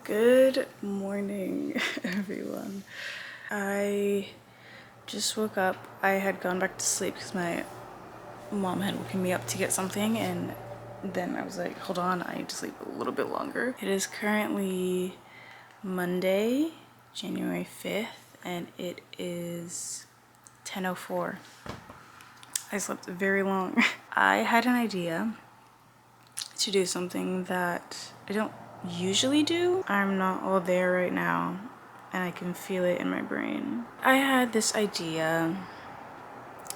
Good morning, everyone. I just woke up. I had gone back to sleep because my mom had woken me up to get something, and then I was like, hold on, I need to sleep a little bit longer. It is currently Monday, January 5th, and it is 10:04. I slept very long. I had an idea to do something that I don't usually do. I'm not all there right now and I can feel it in my brain. I had this idea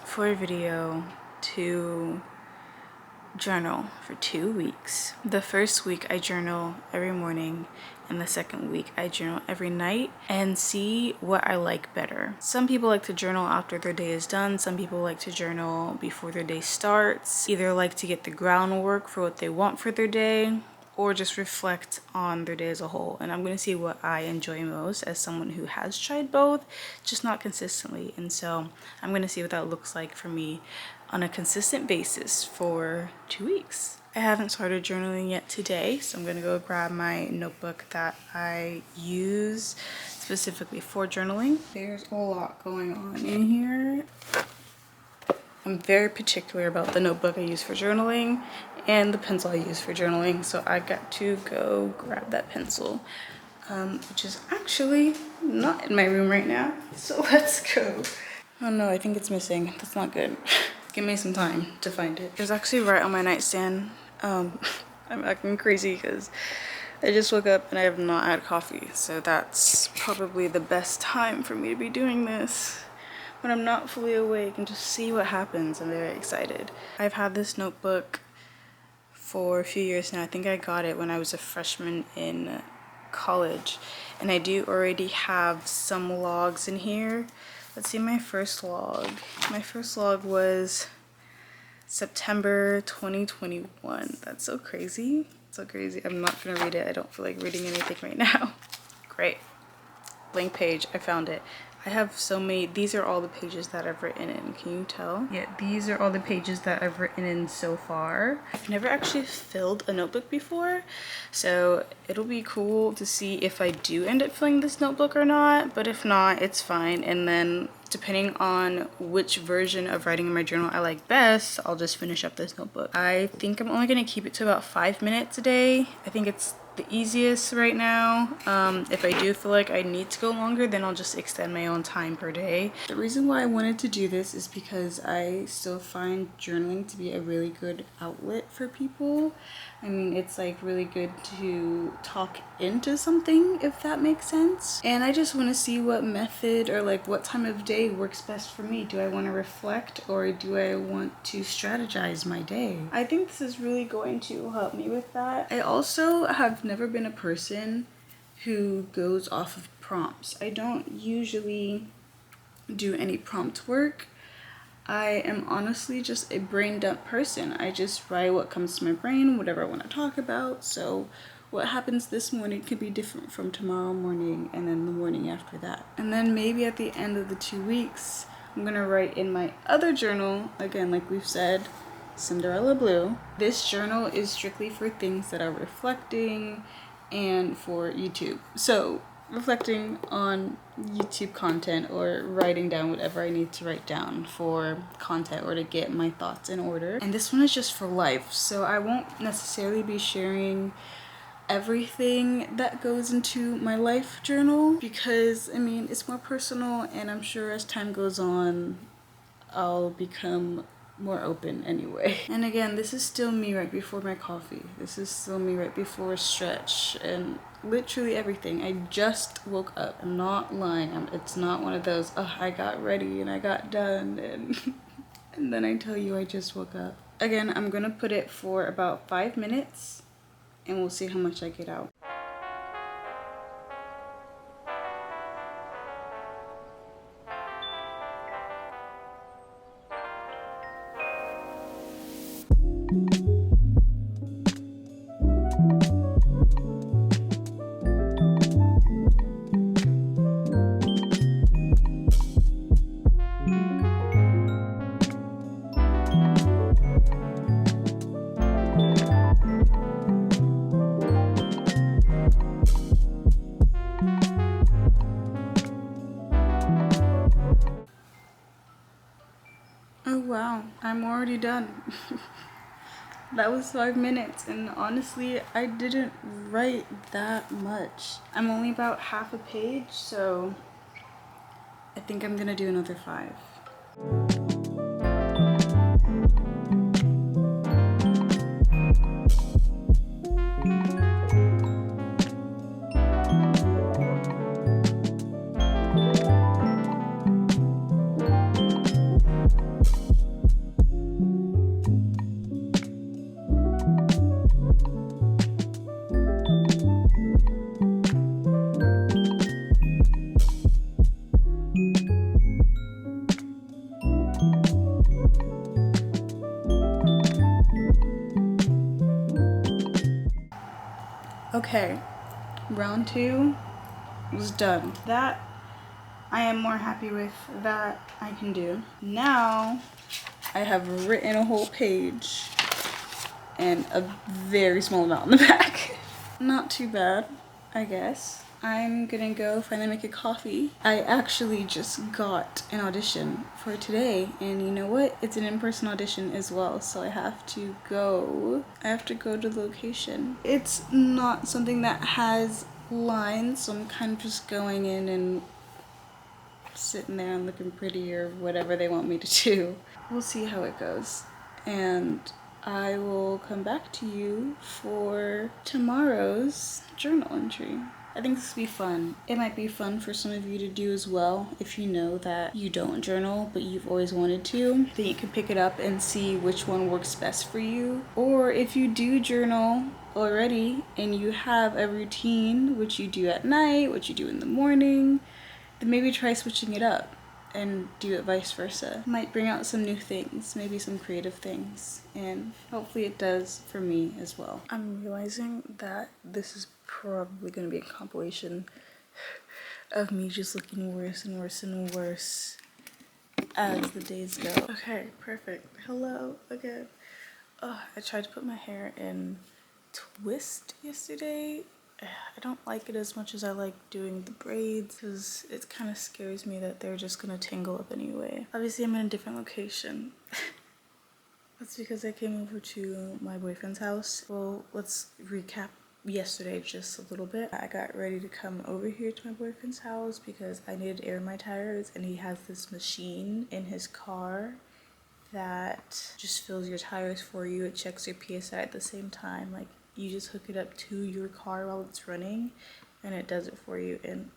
for a video to journal for 2 weeks. The first week I journal every morning, and the second week I journal every night and see what I like better. Some people like to journal after their day is done. Some people like to journal before their day starts, either like to get the groundwork for what they want for their day or just reflect on their day as a whole. And I'm gonna see what I enjoy most as someone who has tried both, just not consistently. And so I'm gonna see what that looks like for me on a consistent basis for 2 weeks. I haven't started journaling yet today, so I'm gonna go grab my notebook that I use specifically for journaling. There's a lot going on in here. I'm very particular about the notebook I use for journaling and the pencil I use for journaling, so I got to go grab that pencil, which is actually not in my room right now, so let's go. Oh no, I think it's missing. That's not good. Give me some time to find it. It was actually right on my nightstand. I'm acting crazy because I just woke up and I have not had coffee, so that's probably the best time for me to be doing this, when I'm not fully awake and just see what happens. I'm very excited. I've had this notebook for a few years now. I think I got it when I was a freshman in college, and I do already have some logs in here. Let's see my first log. My first log was September 2021. That's so crazy. So crazy. I'm not gonna read it. I don't feel like reading anything right now. Great. Blank page. I found it. I have so many. These are all the pages that I've written in. Can you tell? Yeah, these are all the pages that I've written in so far. I've never actually filled a notebook before, so it'll be cool to see if I do end up filling this notebook or not, but if not, it's fine. And then depending on which version of writing in my journal I like best, I'll just finish up this notebook. I think I'm only gonna keep it to about 5 minutes a day. I think it's the easiest right now. If I do feel like I need to go longer, then I'll just extend my own time per day. The reason why I wanted to do this is because I still find journaling to be a really good outlet for people. I mean, it's like really good to talk into something, if that makes sense. And I just want to see what method or like what time of day works best for me. Do I want to reflect or do I want to strategize my day? I think this is really going to help me with that. I also have never been a person who goes off of prompts. I don't usually do any prompt work. I am honestly just a brain dump person. I just write what comes to my brain, whatever I want to talk about. So what happens this morning could be different from tomorrow morning and then the morning after that. And then maybe at the end of the 2 weeks, I'm gonna write in my other journal, again, like we've said, Cinderella Blue. This journal is strictly for things that are reflecting and for YouTube. So reflecting on YouTube content or writing down whatever I need to write down for content or to get my thoughts in order. And this one is just for life, so I won't necessarily be sharing everything that goes into my life journal because I mean it's more personal, and I'm sure as time goes on I'll become more open anyway. And again, this is still me right before my coffee. This is still me right before a stretch and literally everything. I just woke up. I'm not lying. It's not one of those, oh, I got ready and I got done and and then I tell you I just woke up. Again, I'm gonna put it for about 5 minutes and we'll see how much I get out. I'm already done. That was 5 minutes, and honestly, I didn't write that much. I'm only about half a page, so I think I'm gonna do another 5. Okay, round 2 was done. That I am more happy with. That I can do. Now I have written a whole page and a very small amount in the back. Not too bad, I guess. I'm gonna go finally make a coffee. I actually just got an audition for today, and you know what? It's an in-person audition as well, so I have to go. I have to go to the location. It's not something that has lines, so I'm kind of just going in and sitting there and looking pretty or whatever they want me to do. We'll see how it goes. And I will come back to you for tomorrow's journal entry. I think this will be fun. It might be fun for some of you to do as well if you know that you don't journal but you've always wanted to. Then you can pick it up and see which one works best for you. Or if you do journal already and you have a routine, which you do at night, which you do in the morning, then maybe try switching it up and do it vice versa. Might bring out some new things, maybe some creative things, and hopefully it does for me as well. I'm realizing that this is probably going to be a compilation of me just looking worse and worse and worse as the days go. Okay, perfect. Hello again. I tried to put my hair in twist yesterday. I don't like it as much as I like doing the braids because it kind of scares me that they're just gonna tangle up anyway. Obviously I'm in a different location. That's because I came over to my boyfriend's house. Well, let's recap yesterday just a little bit. I got ready to come over here to my boyfriend's house because I needed air in my tires, and he has this machine in his car that just fills your tires for you. It checks your PSI at the same time. Like, you just hook it up to your car while it's running and it does it for you, and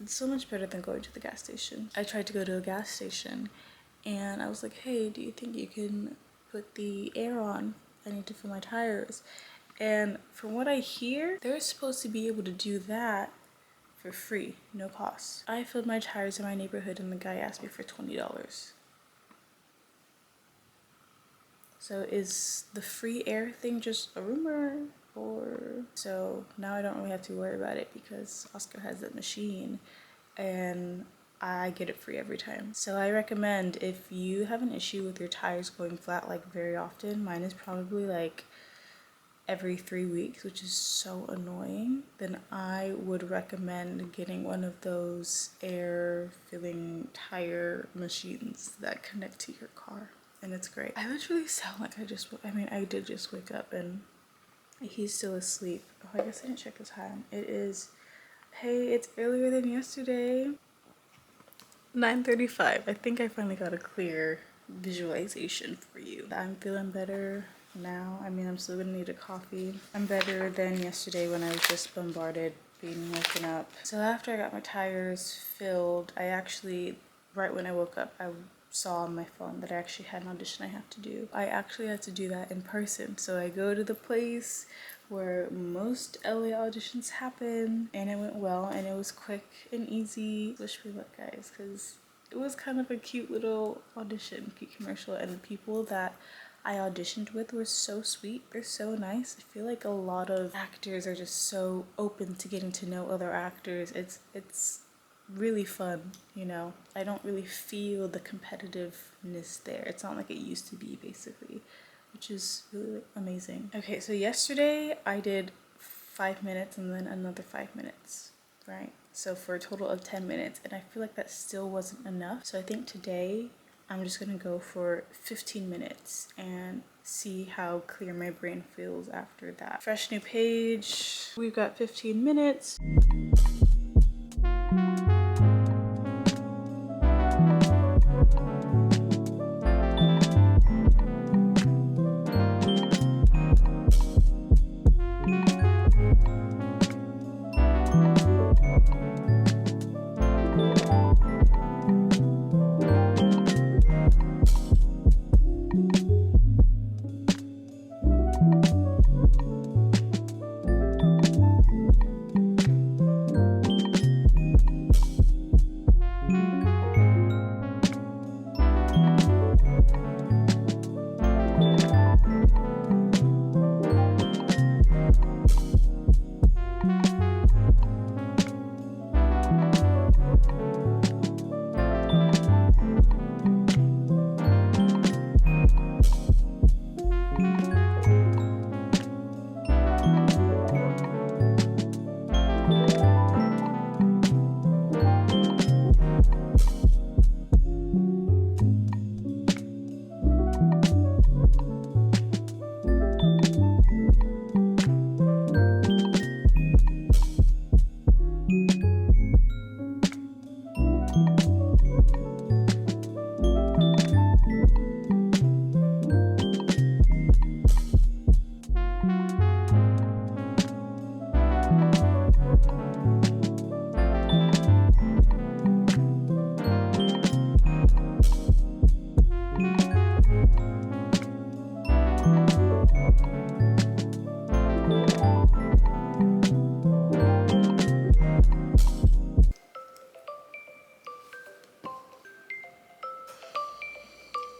it's so much better than going to the gas station. I tried to go to a gas station and I was like, hey, do you think you can put the air on? I need to fill my tires. And from what I hear, they're supposed to be able to do that for free, no cost. I filled my tires in my neighborhood and the guy asked me for $20. So is the free air thing just a rumor? Or so now I don't really have to worry about it because Oscar has that machine and I get it free every time. So I recommend, if you have an issue with your tires going flat like very often, mine is probably like every 3 weeks, which is so annoying, then I would recommend getting one of those air filling tire machines that connect to your car. And it's great. I literally sound like I did just wake up and he's still asleep. Oh, I guess I didn't check the time. It is, hey, it's earlier than yesterday. 9:35. I think I finally got a clear visualization for you. I'm feeling better now. I mean, I'm still gonna need a coffee. I'm better than yesterday when I was just bombarded being woken up. So after I got my tires filled, I actually, right when I woke up, I saw on my phone that I actually had an audition I have to do. I actually had to do that in person. So I go to the place where most LA auditions happen, and it went well, and it was quick and easy. Wish me luck, guys, because it was kind of a cute little audition, cute commercial, and the people that I auditioned with were so sweet. They're so nice. I feel like a lot of actors are just so open to getting to know other actors. It's really fun, you know. I don't really feel the competitiveness there. It's not like it used to be, basically, which is really amazing. Okay, so yesterday I did 5 minutes and then another 5 minutes, right? So for a total of 10 minutes, and I feel like that still wasn't enough. So I think today I'm just gonna go for 15 minutes and see how clear my brain feels after that. Fresh new page. We've got 15 minutes.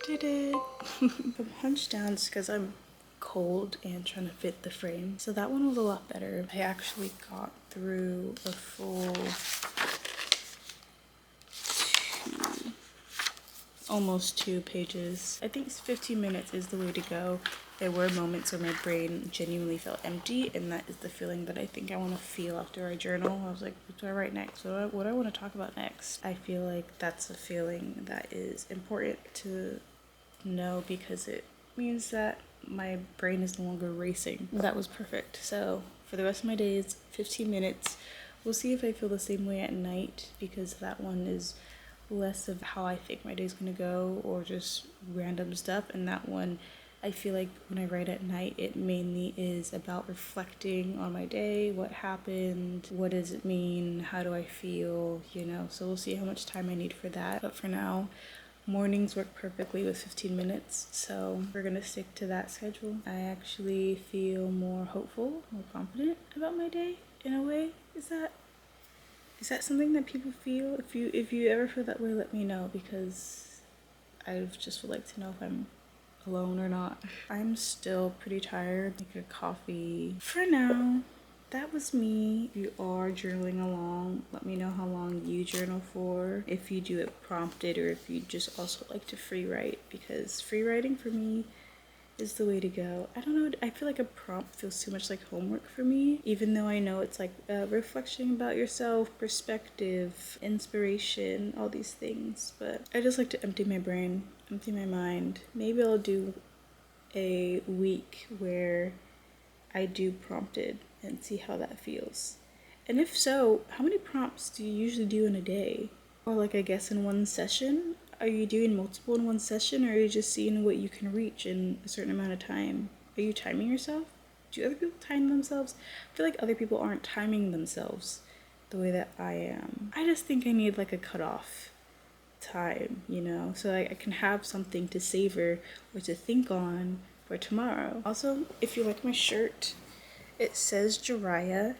Did it. I'm hunched down because I'm cold and trying to fit the frame. So that one was a lot better. I actually got through a full almost 2 pages. I think 15 minutes is the way to go. There were moments where my brain genuinely felt empty, and that is the feeling that I think I want to feel after I journal. I was like, what do I write next? What do I want to talk about next? I feel like that's a feeling that is important to know because it means that my brain is no longer racing. That was perfect. So for the rest of my days, 15 minutes. We'll see if I feel the same way at night, because that one is less of how I think my day's gonna go or just random stuff, and that one I feel like when I write at night it mainly is about reflecting on my day, what happened, what does it mean, how do I feel, you know. So we'll see how much time I need for that, but for now mornings work perfectly with 15 minutes, so we're gonna stick to that schedule. I actually feel more hopeful, more confident about my day in a way. Is that something that people feel? If you ever feel that way, let me know, because I just would like to know if I'm alone or not. I'm still pretty tired. Like a coffee. For now, that was me. If you are journaling along, let me know how long you journal for. If you do it prompted, or if you just also like to free write, because free writing for me is the way to go. I don't know, I feel like a prompt feels too much like homework for me, even though I know it's like reflection about yourself, perspective, inspiration, all these things. But I just like to empty my brain, empty my mind. Maybe I'll do a week where I do prompted and see how that feels. And if so, how many prompts do you usually do in a day? Or like, I guess in one session? Are you doing multiple in one session, or are you just seeing what you can reach in a certain amount of time? Are you timing yourself? Do other people time themselves? I feel like other people aren't timing themselves the way that I am. I just think I need like a cutoff time, you know, so I can have something to savor or to think on for tomorrow. Also, if you like my shirt, it says Jiraiya.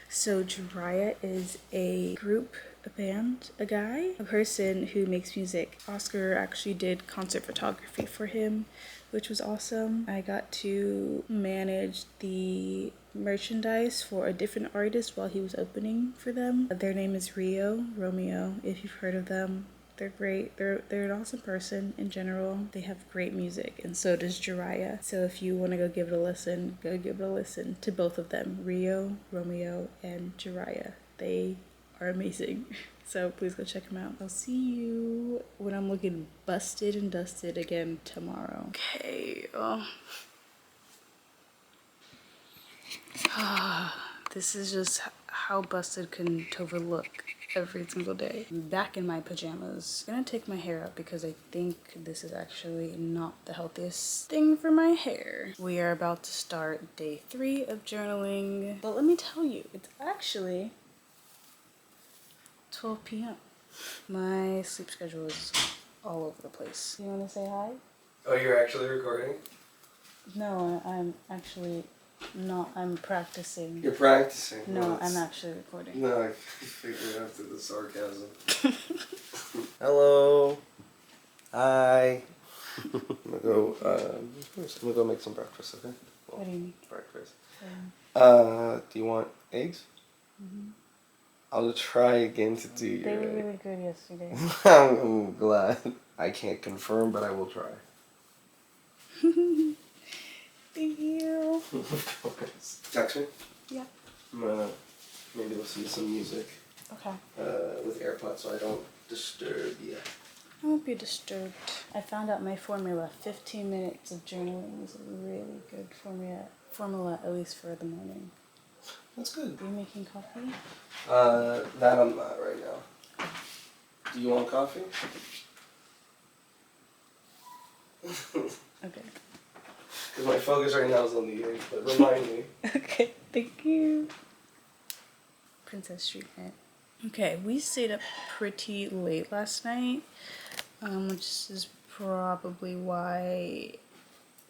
So Jiraiya is a group, a band, a guy, a person who makes music. Oscar actually did concert photography for him, which was awesome. I got to manage the merchandise for a different artist while he was opening for them. Their name is Romeo, if you've heard of them. They're great. They're an awesome person in general. They have great music, and so does Jiraiya. So if you want to go give it a listen, go give it a listen to both of them, Romeo, and Jiraiya. They are amazing. So please go check them out. I'll see you when I'm looking busted and dusted again tomorrow. Okay. This is just how busted can Tova look every single day. I'm back in my pajamas. I'm gonna take my hair out because I think this is actually not the healthiest thing for my hair. We are about to start day 3 of journaling. But let me tell you, it's actually 12 p.m. My sleep schedule is all over the place. You wanna say hi? Oh, you're actually recording? No, I'm actually not. I'm practicing. You're practicing? No, I'm actually recording. No, I figured after the sarcasm. Hello. Hi. I'm gonna go make some breakfast, okay? Well, What do you mean? breakfast. Do you want eggs? Mm-hmm. I'll try again to do your They were really good yesterday. I'm glad. I can't confirm, but I will try. Thank you. Of course. Text me? Yeah. I'm gonna maybe listen to some music. Okay. With AirPods so I don't disturb you. I won't be disturbed. I found out my formula. 15 minutes of journaling is a really good formula, at least for the morning. That's good. Are you making coffee? That I'm not right now. Do you want coffee? Okay. Because my focus right now is on the eggs, but remind me. Okay, thank you. Princess treatment. Okay, we stayed up pretty late last night, which is probably why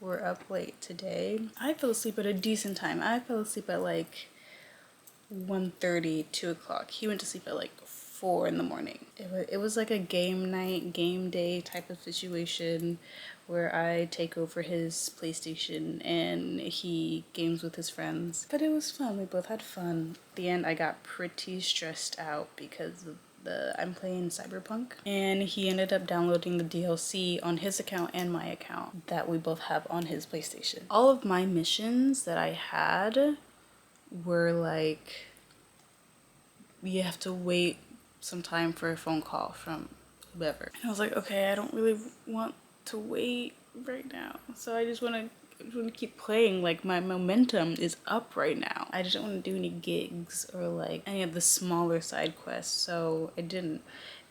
we're up late today. I fell asleep at a decent time. I fell asleep at like 1:30, 2 o'clock. He went to sleep at like 4 in the morning. It was like a game night, game day type of situation where I take over his PlayStation and he games with his friends. But it was fun. We both had fun. At the end, I got pretty stressed out because of I'm playing Cyberpunk, and he ended up downloading the DLC on his account and my account that we both have on his PlayStation. All of my missions that I had were like, you have to wait some time for a phone call from whoever. And I was like, okay, I don't really want to wait right now. So I just want to keep playing. Like, my momentum is up right now. I just don't want to do any gigs or like any of the smaller side quests. So I didn't.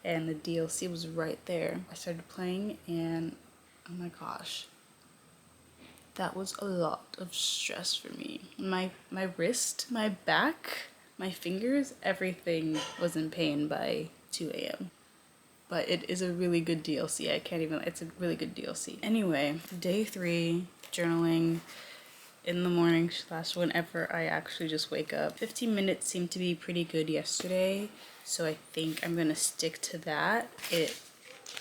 And the DLC was right there. I started playing and oh my gosh, that was a lot of stress for me. My wrist, my back, my fingers, everything was in pain by 2 a.m. But it is a really good DLC. It's a really good DLC. Anyway, day 3, journaling in the morning / whenever I actually just wake up. 15 minutes seemed to be pretty good yesterday, so I think I'm gonna stick to that. It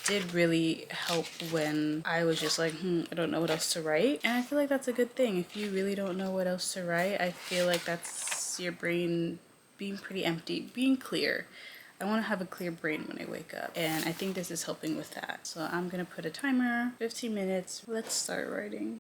did really help when I was just like, I don't know what else to write. And I feel like that's a good thing. If you really don't know what else to write, I feel like that's your brain being pretty empty, being clear. I want to have a clear brain when I wake up, and I think this is helping with that. So I'm gonna put a timer, 15 minutes. Let's start writing.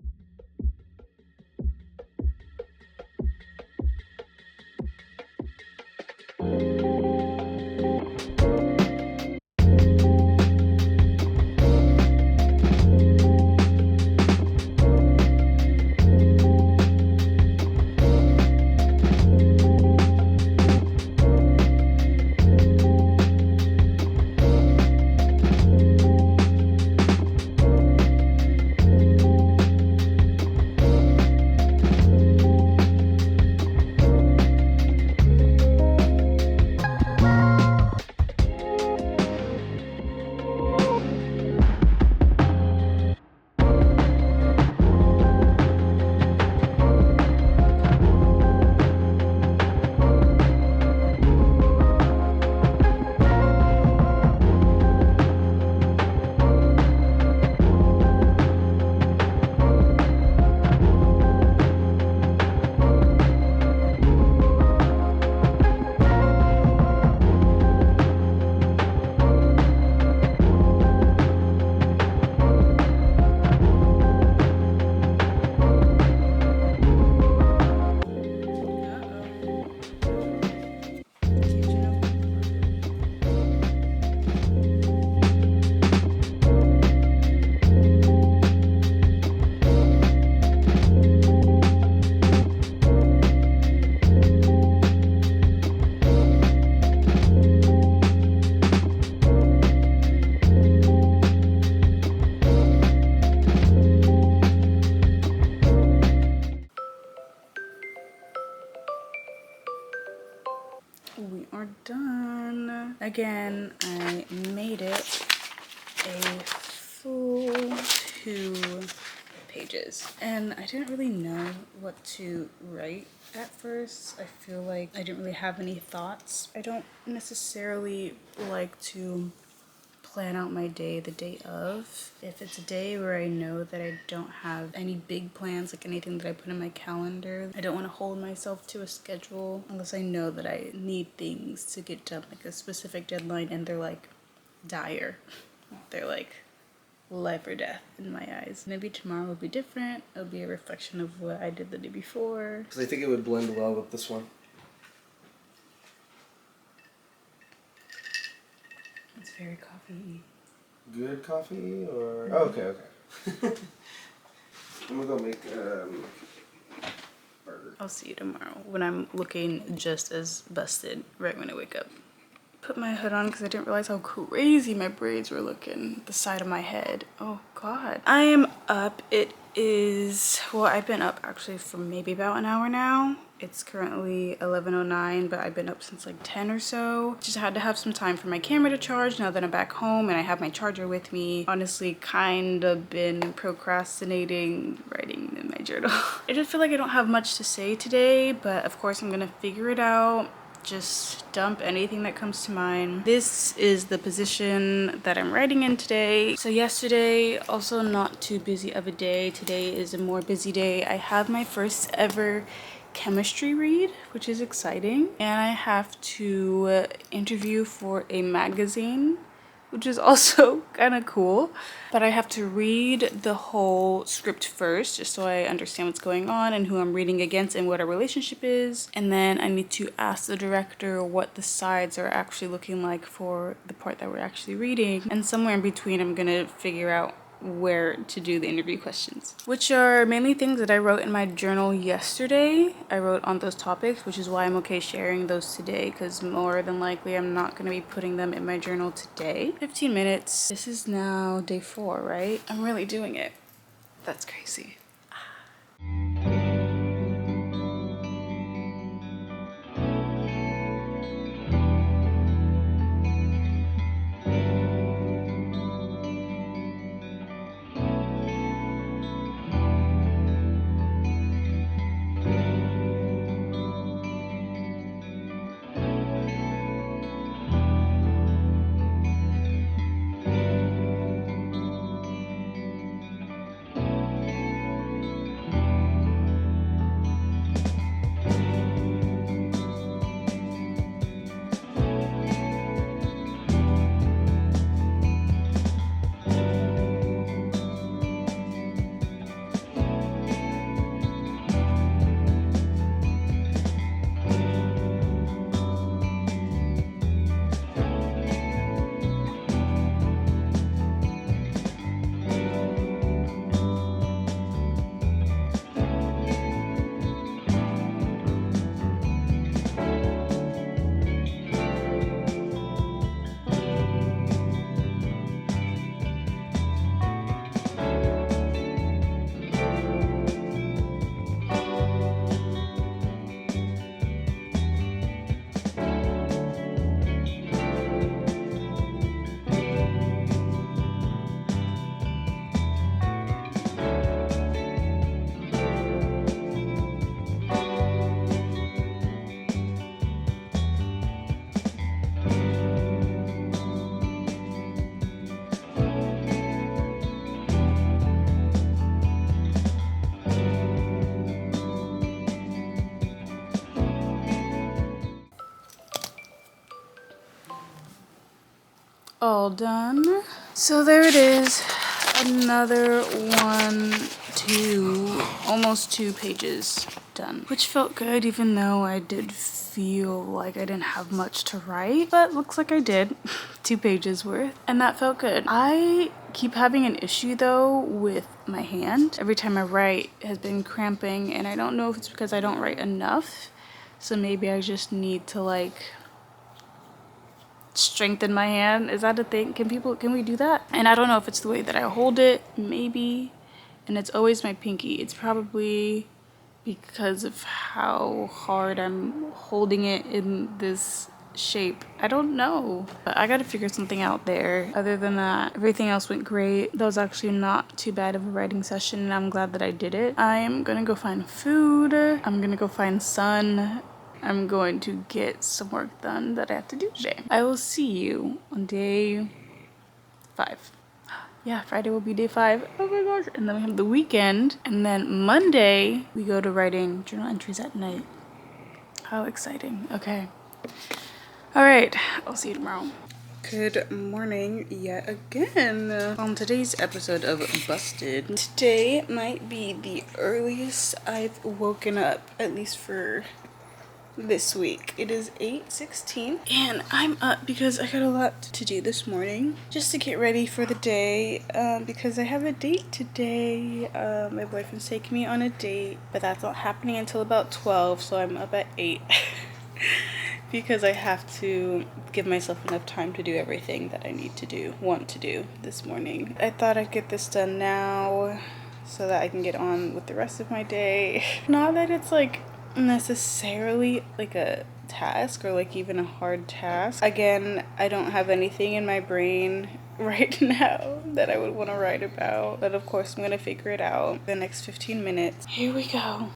we are done. Again, I made it a full 2 pages. And I didn't really know what to write at first. I feel like I didn't really have any thoughts. I don't necessarily like to plan out my day the day of. If it's a day where I know that I don't have any big plans, like anything that I put in my calendar, I don't want to hold myself to a schedule unless I know that I need things to get done, like a specific deadline, and they're like dire. They're like life or death in my eyes. Maybe tomorrow will be different. It'll be a reflection of what I did the day before. Because I think it would blend well with this one. It's very coffee-y. Good coffee or... Oh, okay. I'm gonna go make burger. I'll see you tomorrow when I'm looking just as busted right when I wake up. Put my hood on because I didn't realize how crazy my braids were looking. The side of my head. Oh God. I am up. It is, well, I've been up actually for maybe about an hour now. It's currently 11:09, but I've been up since like 10 or so. Just had to have some time for my camera to charge now that I'm back home and I have my charger with me. Honestly, kind of been procrastinating writing in my journal. I just feel like I don't have much to say today, but of course I'm gonna figure it out. Just dump anything that comes to mind. This is the position that I'm writing in today. So yesterday, also not too busy of a day. Today is a more busy day. I have my first ever chemistry read, which is exciting. And I have to interview for a magazine, which is also kind of cool. But I have to read the whole script first, just so I understand what's going on and who I'm reading against and what our relationship is. And then I need to ask the director what the sides are actually looking like for the part that we're actually reading. And somewhere in between, I'm gonna figure out where to do the interview questions, which are mainly things that I wrote in my journal yesterday. I wrote on those topics, which is why I'm okay sharing those today, because more than likely I'm not going to be putting them in my journal today. 15 minutes. This is now day 4, right? I'm really doing it. That's crazy. All done. So there it is. Another almost 2 pages done, which felt good, even though I did feel like I didn't have much to write, but looks like I did. 2 pages worth, and that felt good. I keep having an issue though with my hand. Every time I write, it has been cramping, and I don't know if it's because I don't write enough, so maybe I just need to like strengthen my hand. Is that a thing? Can we do that? And I don't know if it's the way that I hold it, maybe. And it's always my pinky. It's probably because of how hard I'm holding it in this shape. I don't know, but I gotta figure something out there. Other than that, everything else went great. That was actually not too bad of a writing session, and I'm glad that I did it. I am gonna go find food. I'm gonna go find sun. I'm going to get some work done that I have to do today. I will see you on day 5. Yeah, Friday will be day 5. Oh my gosh. And then we have the weekend. And then Monday, we go to writing journal entries at night. How exciting. Okay. All right. I'll see you tomorrow. Good morning yet again. On today's episode of Busted, today might be the earliest I've woken up, at least for this week. It is 8:16 and I'm up because I got a lot to do this morning just to get ready for the day, because I have a date today. My boyfriend's taking me on a date, but that's not happening until about 12, so I'm up at 8 because I have to give myself enough time to do everything that I want to do this morning. I thought I'd get this done now so that I can get on with the rest of my day. Not that it's like necessarily like a task or like even a hard task. Again, I don't have anything in my brain right now that I would want to write about, but of course I'm gonna figure it out the next 15 minutes. Here we go.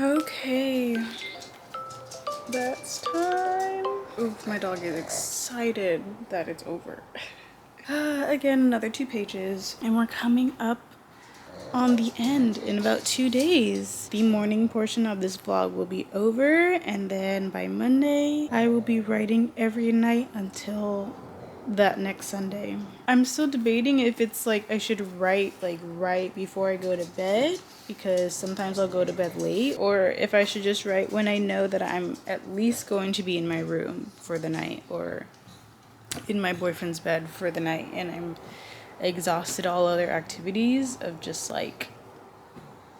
Okay, that's time. Oof, my dog is excited that it's over. Again, another 2 pages, and we're coming up on the end in about 2 days. The morning portion of this vlog will be over, and then by Monday, I will be writing every night until that next Sunday. I'm still debating if it's like I should write like right before I go to bed, because sometimes I'll go to bed late, or if I should just write when I know that I'm at least going to be in my room for the night or in my boyfriend's bed for the night and I'm exhausted all other activities of just like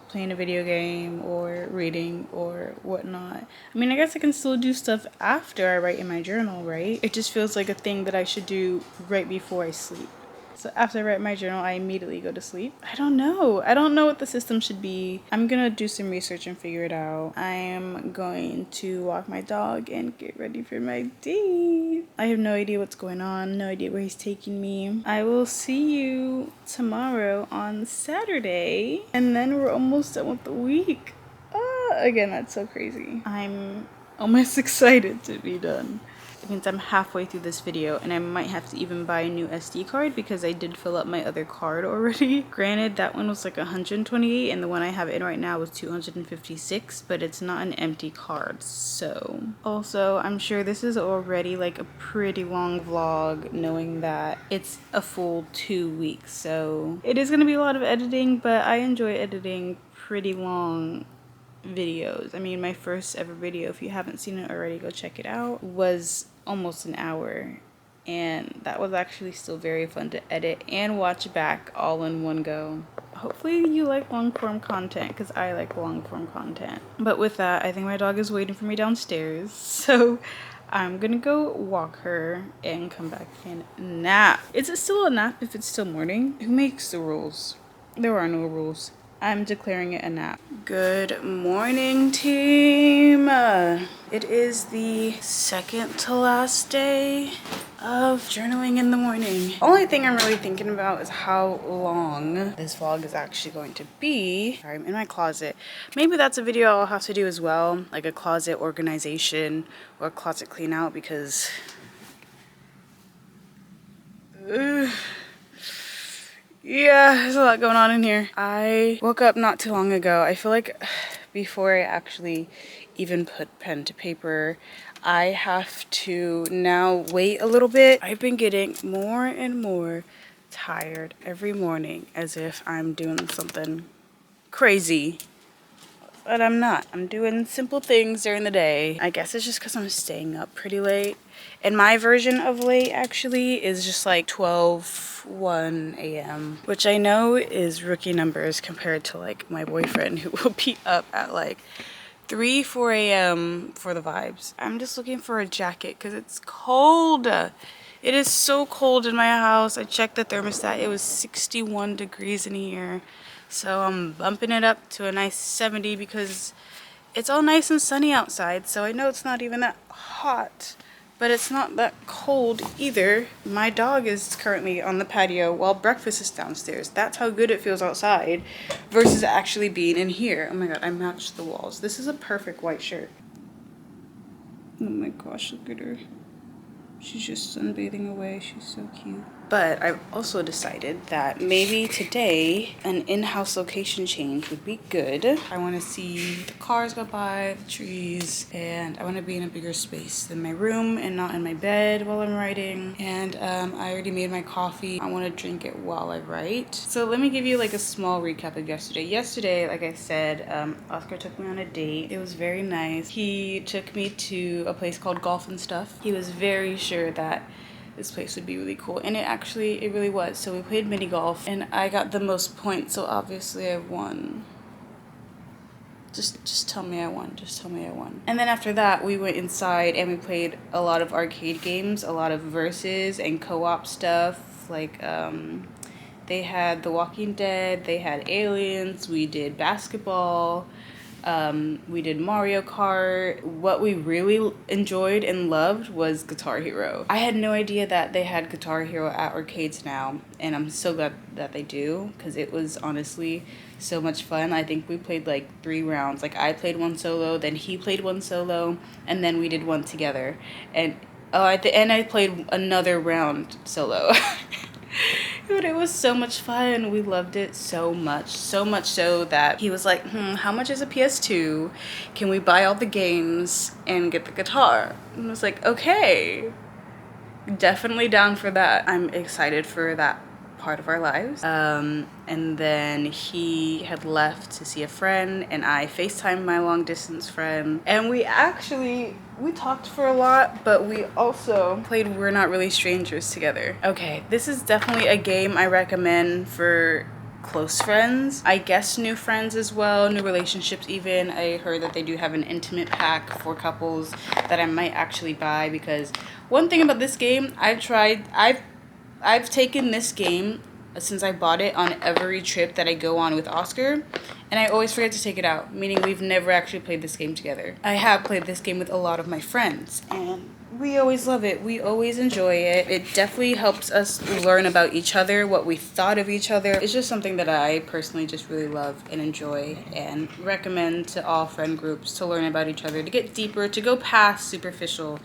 playing a video game or reading or whatnot. I mean, I guess I can still do stuff after I write in my journal, right? It just feels like a thing that I should do right before I sleep. So after I write my journal, I immediately go to sleep. I don't know what the system should be. I'm gonna do some research and figure it out. I am going to walk my dog and get ready for my date. I have no idea what's going on, no idea where he's taking me. I will see you tomorrow on Saturday, and then we're almost done with the week. Again, that's so crazy. I'm almost excited to be done. it means I'm halfway through this video and I might have to even buy a new SD card because I did fill up my other card already. Granted, that one was like 128 and the one I have in right now was 256, but it's not an empty card. So also, I'm sure this is already like a pretty long vlog knowing that it's a full 2 weeks. So it is going to be a lot of editing, but I enjoy editing pretty long videos. I mean, my first ever video, if you haven't seen it already, go check it out, was almost an hour, and that was actually still very fun to edit and watch back all in one go. Hopefully you like long form content, because I like long form content. But with that, I think my dog is waiting for me downstairs, so I'm gonna go walk her and come back and nap. Is it still a nap if it's still morning? Who makes the rules? There are no rules. I'm declaring it a nap. Good morning, team. It is the second to last day of journaling in the morning. Only thing I'm really thinking about is how long this vlog is actually going to be. Sorry, I'm in my closet. Maybe that's a video I'll have to do as well, like a closet organization or a closet clean out, because yeah, there's a lot going on in here. I woke up not too long ago. I feel like before I actually even put pen to paper, I have to now wait a little bit. I've been getting more and more tired every morning, as if I'm doing something crazy. But I'm not. I'm doing simple things during the day. I guess it's just because I'm staying up pretty late. And my version of late actually is just like 1 a.m. Which I know is rookie numbers compared to like my boyfriend, who will be up at like 4 a.m. for the vibes. I'm just looking for a jacket because it's cold. It is so cold in my house. I checked the thermostat. It was 61 degrees in here. So I'm bumping it up to a nice 70 because it's all nice and sunny outside. So I know it's not even that hot, but it's not that cold either. My dog is currently on the patio while breakfast is downstairs. That's how good it feels outside versus actually being in here. Oh my god, I matched the walls. This is a perfect white shirt. Oh my gosh, look at her. She's just sunbathing away. She's so cute. But I've also decided that maybe today an in-house location change would be good. I want to see the cars go by, the trees, and I want to be in a bigger space than my room and not in my bed while I'm writing. And I already made my coffee. I want to drink it while I write. So let me give you like a small recap of yesterday. Yesterday, like I said, Oscar took me on a date. It was very nice. He took me to a place called Golf and Stuff. He was very sure that this place would be really cool, and it really was. So we played mini golf and I got the most points, so obviously I won. Just tell me I won. Just tell me I won. And then after that we went inside and we played a lot of arcade games, a lot of versus and co-op stuff. Like they had The Walking Dead, they had Aliens, we did basketball, we did Mario Kart. What we really enjoyed and loved was Guitar Hero. I had no idea that they had Guitar Hero at arcades now, and I'm so glad that they do, because it was honestly so much fun. I think we played like 3 rounds. Like I played one solo, then he played one solo, and then we did one together. And at the end I played another round solo. But it was so much fun. We loved it so much so that he was like, how much is a PS2? Can we buy all the games and get the guitar? And I was like, okay, definitely down for that. I'm excited for that part of our lives. And then he had left to see a friend, and I FaceTimed my long distance friend, and we talked for a lot, but we also played We're Not Really Strangers together. Okay, this is definitely a game I recommend for close friends. I guess new friends as well, new relationships even. I heard that they do have an intimate pack for couples that I might actually buy, because one thing about this game, I've taken this game since I bought it on every trip that I go on with Oscar, and I always forget to take it out, meaning we've never actually played this game together. I have played this game with a lot of my friends, and we always love it. We always enjoy it. It definitely helps us learn about each other, what we thought of each other. It's just something that I personally just really love and enjoy, and recommend to all friend groups to learn about each other, to get deeper, to go past superficial,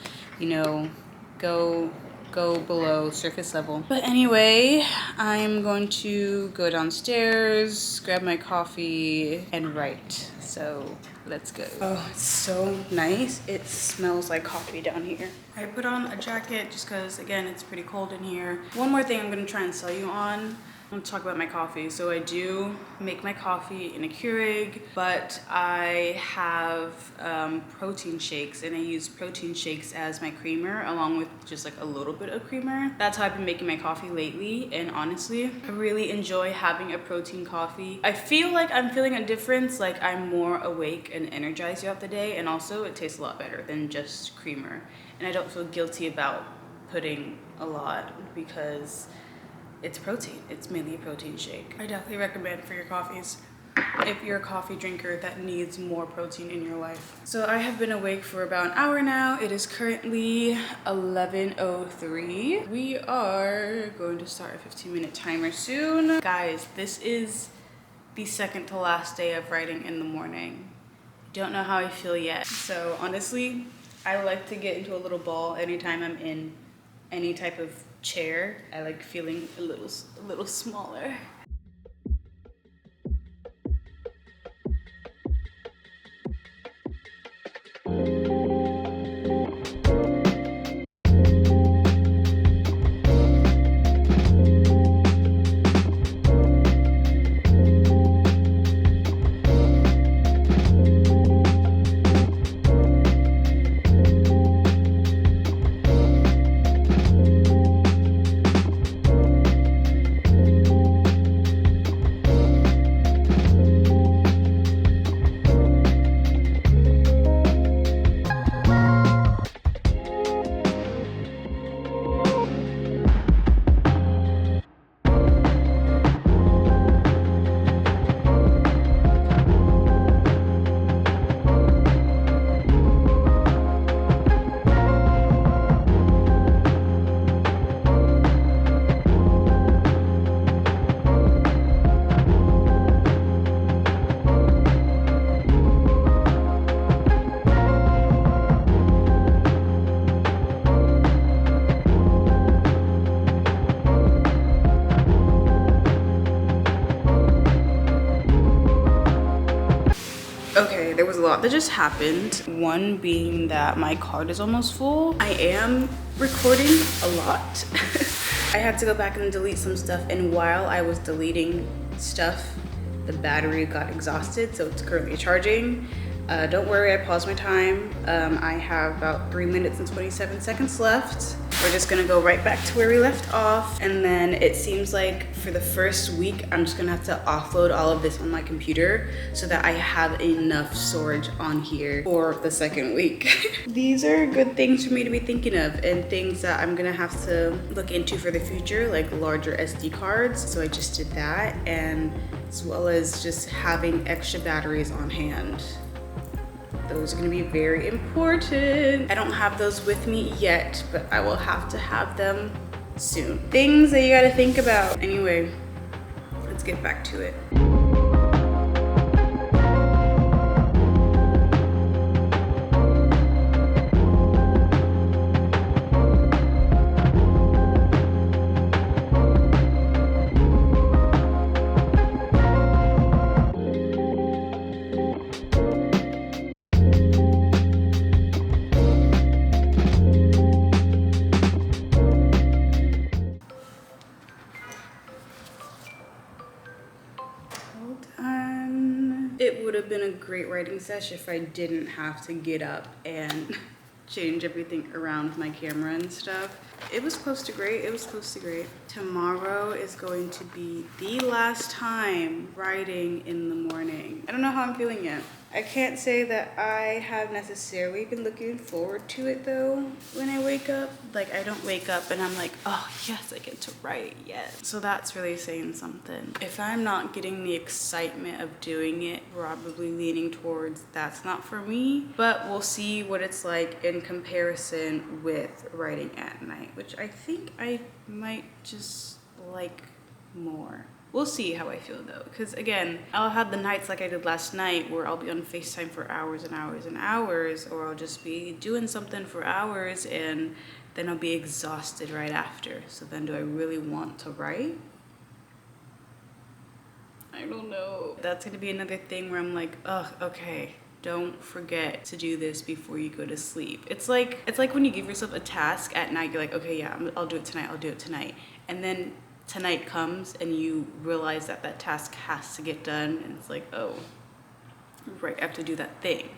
go below surface level. But anyway, I'm going to go downstairs, grab my coffee, and write. So let's go. Oh, it's so nice. It smells like coffee down here. I put on a jacket just because, again, it's pretty cold in here. One more thing I'm gonna try and sell you on. I'm gonna talk about my coffee. So I do make my coffee in a Keurig, but I have protein shakes, and I use protein shakes as my creamer along with just like a little bit of creamer. That's how I've been making my coffee lately, and honestly, I really enjoy having a protein coffee. I feel like I'm feeling a difference, like I'm more awake and energized throughout the day, and also it tastes a lot better than just creamer. And I don't feel guilty about putting a lot because it's protein. It's mainly a protein shake. I definitely recommend for your coffees if you're a coffee drinker that needs more protein in your life. So I have been awake for about an hour now. It is currently 11:03. We are going to start a 15-minute timer soon. Guys, this is the second to last day of writing in the morning. Don't know how I feel yet. So honestly, I like to get into a little ball anytime I'm in any type of chair. I like feeling a little smaller. Okay, there was a lot that just happened. One being that my card is almost full. I am recording a lot. I had to go back and delete some stuff, and while I was deleting stuff, the battery got exhausted, so it's currently charging. Don't worry, I paused my time. I have about 3 minutes and 27 seconds left. We're just gonna go right back to where we left off. And then it seems like for the first week, I'm just gonna have to offload all of this on my computer so that I have enough storage on here for the second week. These are good things for me to be thinking of, and things that I'm gonna have to look into for the future, like larger SD cards. So I just did that, and as well as just having extra batteries on hand. Those are gonna be very important. I don't have those with me yet, but I will have to have them soon. Things that you gotta think about. Anyway, let's get back to it. It would have been a great writing session if I didn't have to get up and change everything around my camera and stuff. It was close to great. It was close to great. Tomorrow is going to be the last time writing in the morning. I don't know how I'm feeling yet. I can't say that I have necessarily been looking forward to it though when I wake up. Like, I don't wake up and I'm like, oh yes, I get to write yet. So that's really saying something. If I'm not getting the excitement of doing it, probably leaning towards that's not for me. But we'll see what it's like in comparison with writing at night, which I think I might just like more. We'll see how I feel though, because again, I'll have the nights like I did last night where I'll be on FaceTime for hours and hours and hours, or I'll just be doing something for hours and then I'll be exhausted right after. So then do I really want to write? I don't know. That's gonna be another thing where I'm like, ugh, okay, don't forget to do this before you go to sleep. It's like when you give yourself a task at night, you're like, okay, yeah, I'll do it tonight, I'll do it tonight. And then tonight comes and you realize that that task has to get done, and it's like, oh, right, I have to do that thing.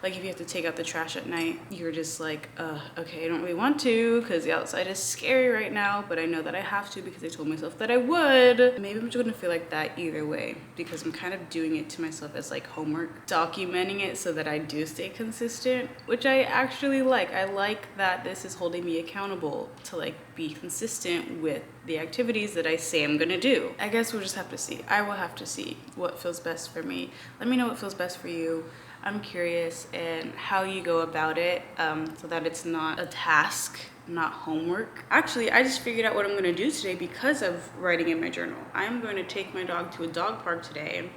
Like if you have to take out the trash at night, you're just like, okay, I don't really want to because the outside is scary right now, but I know that I have to because I told myself that I would. Maybe I'm just gonna feel like that either way because I'm kind of doing it to myself as like homework, documenting it so that I do stay consistent, which I actually like. I like that this is holding me accountable to like be consistent with the activities that I say I'm gonna do. I guess we'll just have to see. I will have to see what feels best for me. Let me know what feels best for you. I'm curious and how you go about it so that it's not a task, not homework. Actually, I just figured out what I'm gonna do today because of writing in my journal. I'm going to take my dog to a dog park today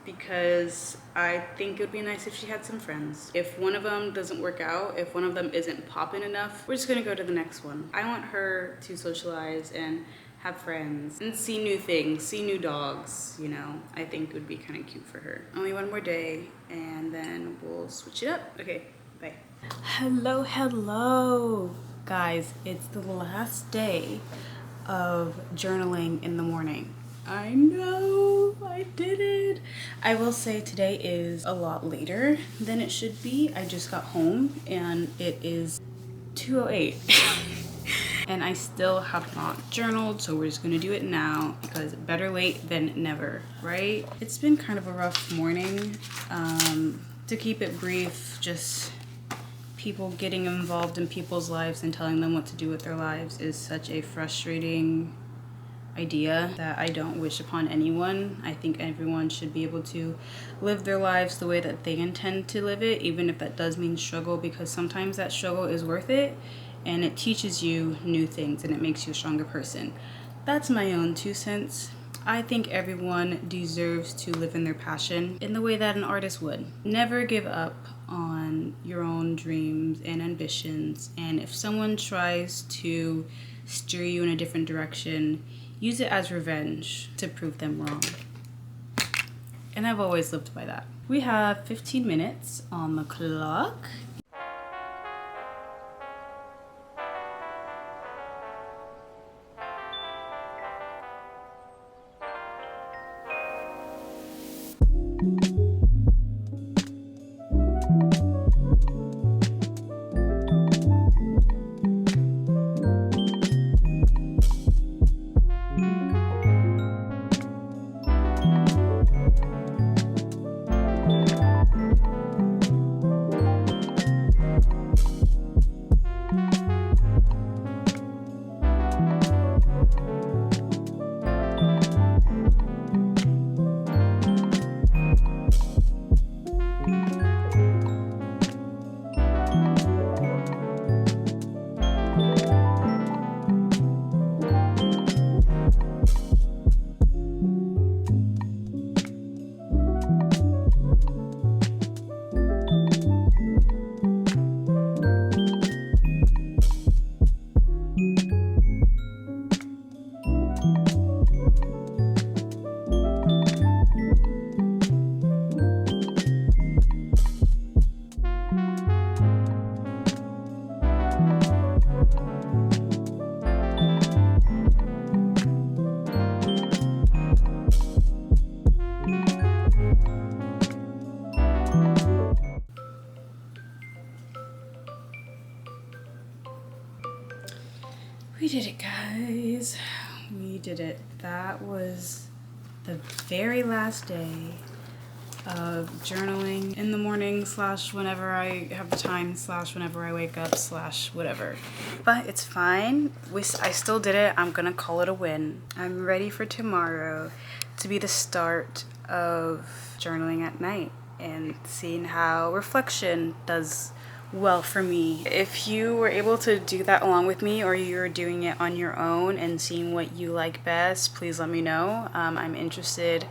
because I think it would be nice if she had some friends. If one of them doesn't work out, if one of them isn't popping enough, we're just gonna go to the next one. I want her to socialize and have friends and see new things, see new dogs, you know. I think it would be kind of cute for her. Only one more day and then we'll switch it up. Okay, bye. Hello. Guys, it's the last day of journaling in the morning. I know, I did it. I will say today is a lot later than it should be. I just got home and it is 2:08. And I still have not journaled, so we're just gonna do it now because better late than never, right? It's been kind of a rough morning. To keep it brief, just people getting involved in people's lives and telling them what to do with their lives is such a frustrating idea that I don't wish upon anyone. I think everyone should be able to live their lives the way that they intend to live it, even if that does mean struggle, because sometimes that struggle is worth it and it teaches you new things and it makes you a stronger person. That's my own 2 cents. I think everyone deserves to live in their passion in the way that an artist would. Never give up on your own dreams and ambitions, and if someone tries to steer you in a different direction, use it as revenge to prove them wrong. And I've always lived by that. We have 15 minutes on the clock. We did it, guys. We did it. That was the very last day of journaling in the morning / whenever I have the time / whenever I wake up / whatever. But it's fine. I still did it. I'm gonna call it a win. I'm ready for tomorrow to be the start of journaling at night and seeing how reflection does well for me. If you were able to do that along with me, or you're doing it on your own and seeing what you like best, please let me know. I'm interested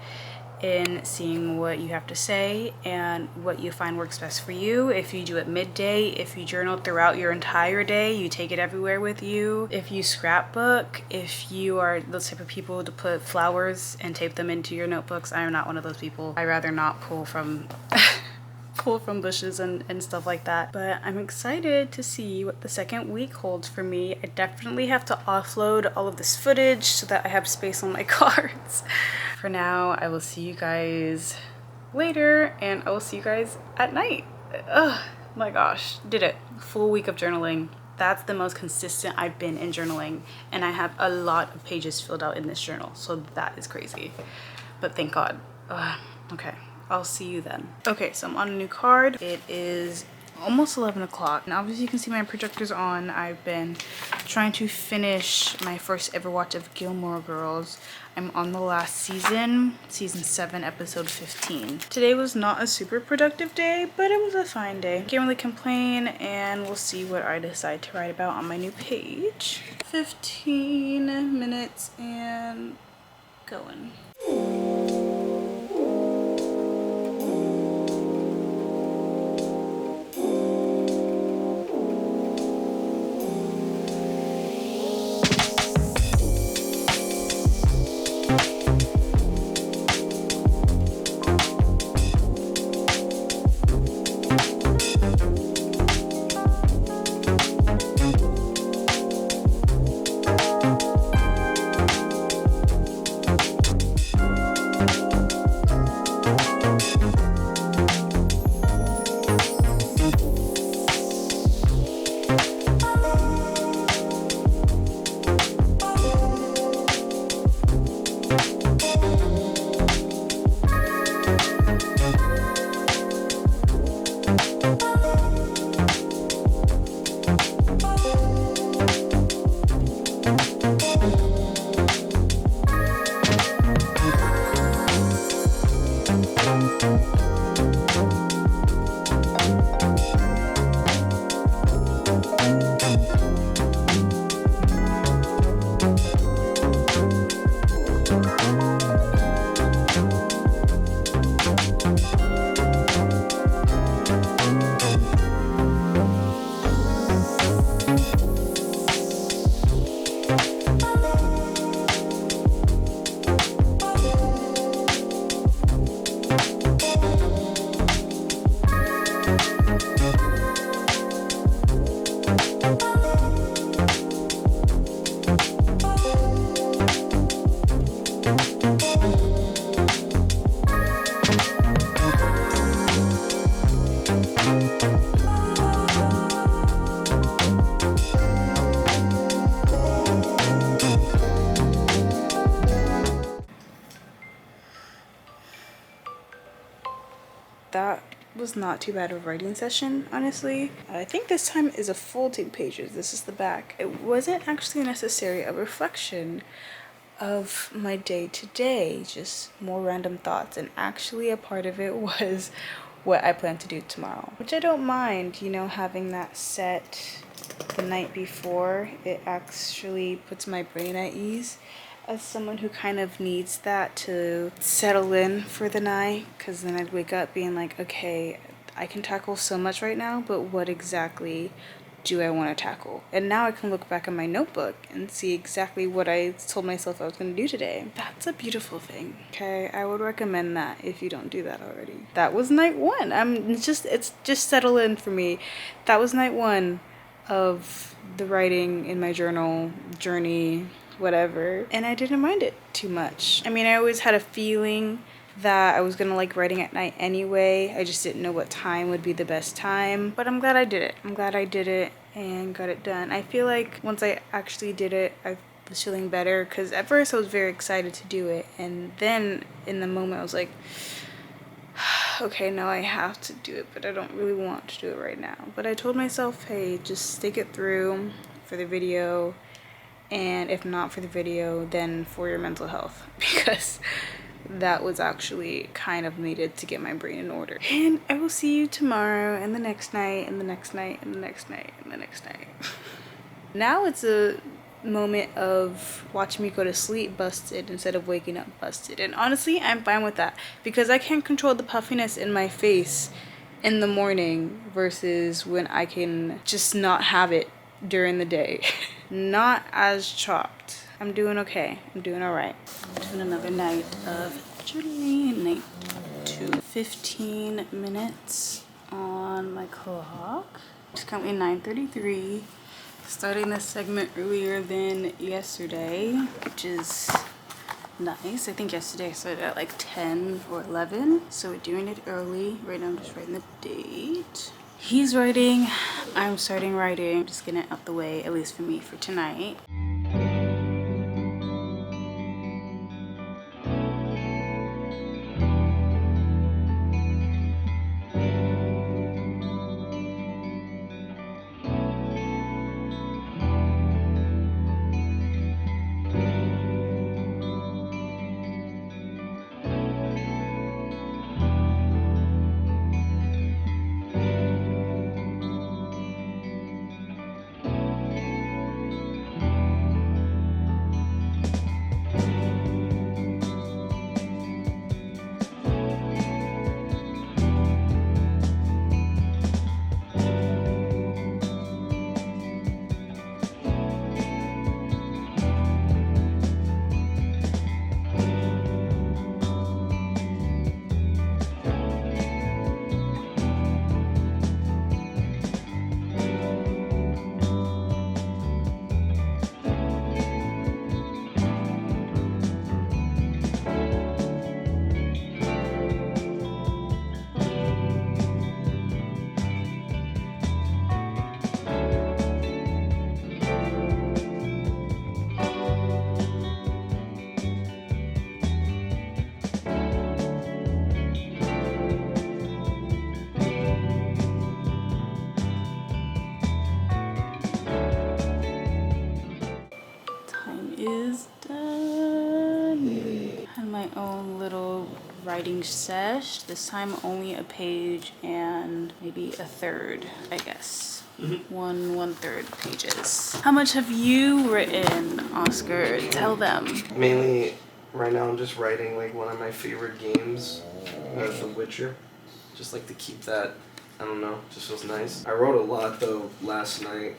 in seeing what you have to say and what you find works best for you. If you do it midday, if you journal throughout your entire day, you take it everywhere with you. If you scrapbook, if you are those type of people to put flowers and tape them into your notebooks. I am not one of those people. I rather not pull from bushes and stuff like that. But I'm excited to see what the second week holds for me. I definitely have to offload all of this footage so that I have space on my cards. For now, I will see you guys later, and I will see you guys at night. Oh my gosh, did it. Full week of journaling. That's the most consistent I've been in journaling, and I have a lot of pages filled out in this journal, so that is crazy. But thank God. Okay, I'll see you then. Okay, so I'm on a new card. It is almost 11 o'clock. And obviously you can see my projector's on. I've been trying to finish my first ever watch of Gilmore Girls. I'm on the last season 7, episode 15. Today was not a super productive day, but it was a fine day. Can't really complain, and we'll see what I decide to write about on my new page. 15 minutes and going. That was not too bad of a writing session, honestly. I think this time is a full 2 pages. This is the back. It wasn't actually necessarily a reflection of my day to day, just more random thoughts, and actually a part of it was what I plan to do tomorrow, which I don't mind, you know, having that set the night before. It actually puts my brain at ease as someone who kind of needs that to settle in for the night, because then I'd wake up being like, okay, I can tackle so much right now, but what exactly do I want to tackle? And now I can look back at my notebook and see exactly what I told myself I was going to do today. That's a beautiful thing. Okay, I would recommend that if you don't do that already. That was night 1. It's just settled in for me. That was night 1 of the writing in my journal journey, whatever, and I didn't mind it too much. I mean, I always had a feeling that I was gonna like writing at night anyway. I just didn't know what time would be the best time, but I'm glad I did it. I'm glad I did it and got it done. I feel like once I actually did it, I was feeling better, because at first I was very excited to do it, and then in the moment I was like, okay, now I have to do it, but I don't really want to do it right now. But I told myself, hey, just stick it through for the video, and if not for the video, then for your mental health, because that was actually kind of needed to get my brain in order. And I will see you tomorrow, and the next night, and the next night, and the next night, and the next night. Now it's a moment of watching me go to sleep busted instead of waking up busted. And honestly, I'm fine with that because I can't control the puffiness in my face in the morning versus when I can just not have it during the day. Not as chopped. I'm doing okay. I'm doing all right. Doing another night of journaling. Night 2. 15 minutes on my clock. It's currently 9:33. Starting this segment earlier than yesterday, which is nice. I think yesterday I started at like 10 or 11. So we're doing it early. Right now I'm just writing the date. He's writing, I'm starting writing. Just getting it out the way, at least for me, for tonight. Is done. Had my own little writing sesh. This time only a page and maybe a third, I guess. One third pages. How much have you written, Oscar? Tell them. Mainly, right now I'm just writing like one of my favorite games, The Witcher. Just like to keep that, I don't know, just feels nice. I wrote a lot though last night.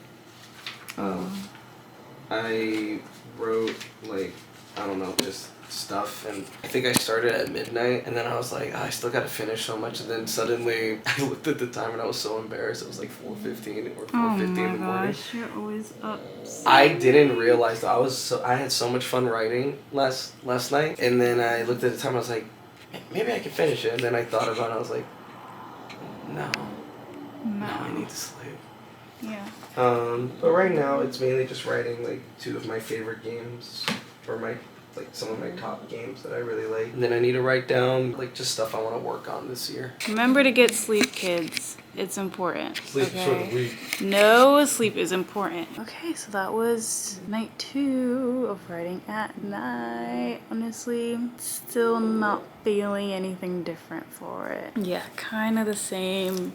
I wrote like, I don't know, just stuff, and I think I started at midnight, and then I was like, I still gotta finish so much, and then suddenly I looked at the time and I was so embarrassed. It was like 4:15 or 4:50 in the morning. Gosh, you're always up. I didn't realize that I had so much fun writing last night, and then I looked at the time and I was like, maybe I can finish it, and then I thought about it and I was like, no, I need to sleep. Yeah. But right now it's mainly just writing like two of my favorite games, or some of my top games that I really like. And then I need to write down like just stuff I want to work on this year. Remember to get sleep, kids. It's important. Sleep okay? for the week. No, sleep is important. Okay, so that was night 2 of writing at night. Honestly, still not feeling anything different for it. Yeah, kind of the same.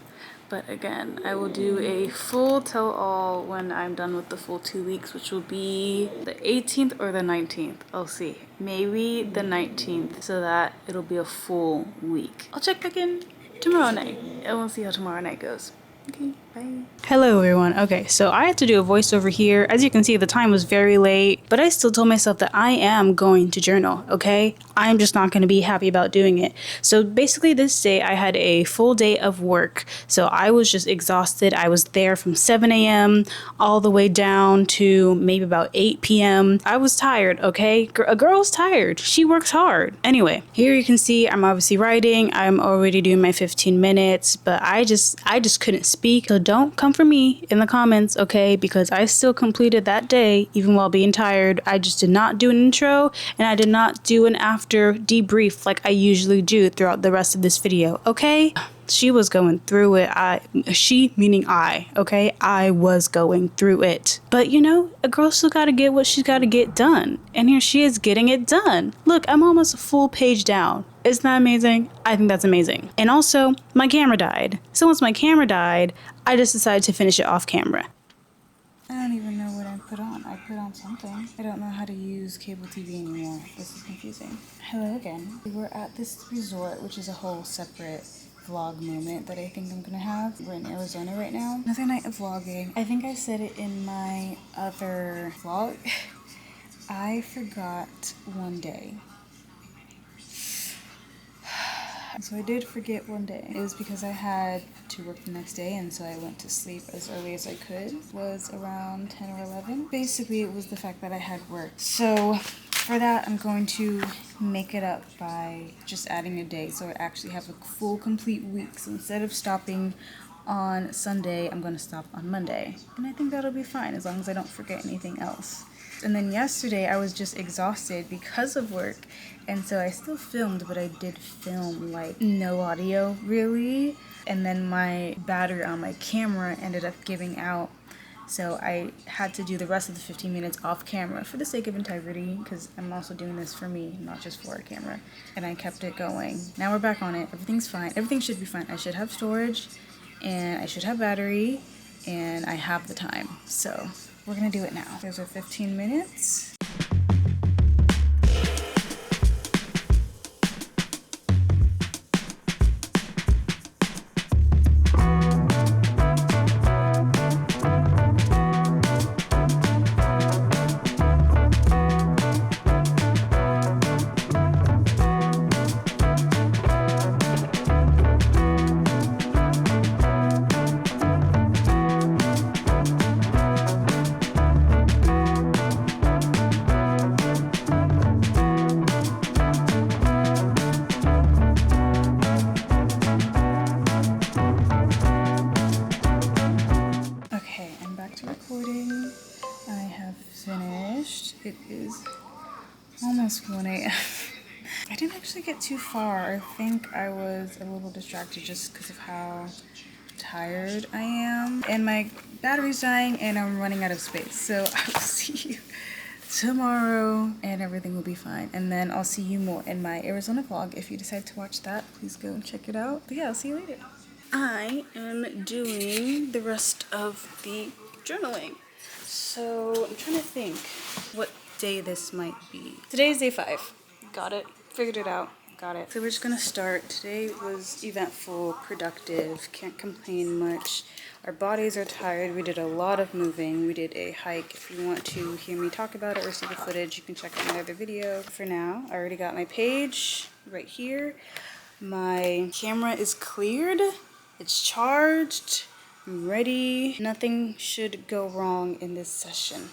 But again, I will do a full tell-all when I'm done with the full 2 weeks, which will be the 18th or the 19th. I'll see. Maybe the 19th, so that it'll be a full week. I'll check back in tomorrow night, and we'll see how tomorrow night goes. Okay, bye. Hello everyone. Okay, so I had to do a voiceover here. As you can see, the time was very late, but I still told myself that I am going to journal, okay? I'm just not going to be happy about doing it. So basically this day I had a full day of work. So I was just exhausted. I was there from 7 a.m. all the way down to maybe about 8 p.m. I was tired, okay? A girl's tired. She works hard. Anyway, here you can see I'm obviously writing. I'm already doing my 15 minutes, but I just couldn't speak. So don't come for me in the comments, okay? Because I still completed that day even while being tired. I just did not do an intro, and I did not do an after debrief like I usually do throughout the rest of this video, okay? She was going through it. She meaning I, okay? I was going through it. But you know, a girl still gotta get what she's gotta get done. And here she is getting it done. Look, I'm almost a full page down. Isn't that amazing? I think that's amazing. And also, my camera died. So once my camera died, I just decided to finish it off camera. I don't even know what I put on. I put on something. I don't know how to use cable TV anymore. This is confusing. Hello again. We're at this resort, which is a whole separate vlog moment that I think I'm gonna have. We're in Arizona right now. Another night of vlogging. I think I said it in my other vlog. I forgot one day. So I did forget one day. It was because I had to work the next day, and so I went to sleep as early as I could. It was around 10 or 11. Basically, it was the fact that I had work. So for that, I'm going to make it up by just adding a day, so I actually have a full complete week. So instead of stopping on Sunday, I'm going to stop on Monday. And I think that'll be fine as long as I don't forget anything else. And then yesterday I was just exhausted because of work, and so I still filmed, but I did film like no audio really, and then my battery on my camera ended up giving out, so I had to do the rest of the 15 minutes off camera for the sake of integrity, because I'm also doing this for me, not just for a camera. And I kept it going. Now we're back on it. Everything's fine. Everything should be fine. I should have storage, and I should have battery, and I have the time. So we're gonna do it now. Those are 15 minutes. Recording. I have finished. It is almost 1 a.m. I didn't actually get too far. I think I was a little distracted just because of how tired I am. And my battery's dying and I'm running out of space. So I will see you tomorrow and everything will be fine. And then I'll see you more in my Arizona vlog. If you decide to watch that, please go and check it out. But yeah, I'll see you later. I am doing the rest of the journaling. So I'm trying to think what day this might be. Today is day 5. Got it. Figured it out. Got it. So we're just gonna start. Today was eventful, productive, can't complain much. Our bodies are tired. We did a lot of moving. We did a hike. If you want to hear me talk about it or see the footage, you can check out my other video. For now, I already got my page right here. My camera is cleared. It's charged. I'm ready. Nothing should go wrong in this session.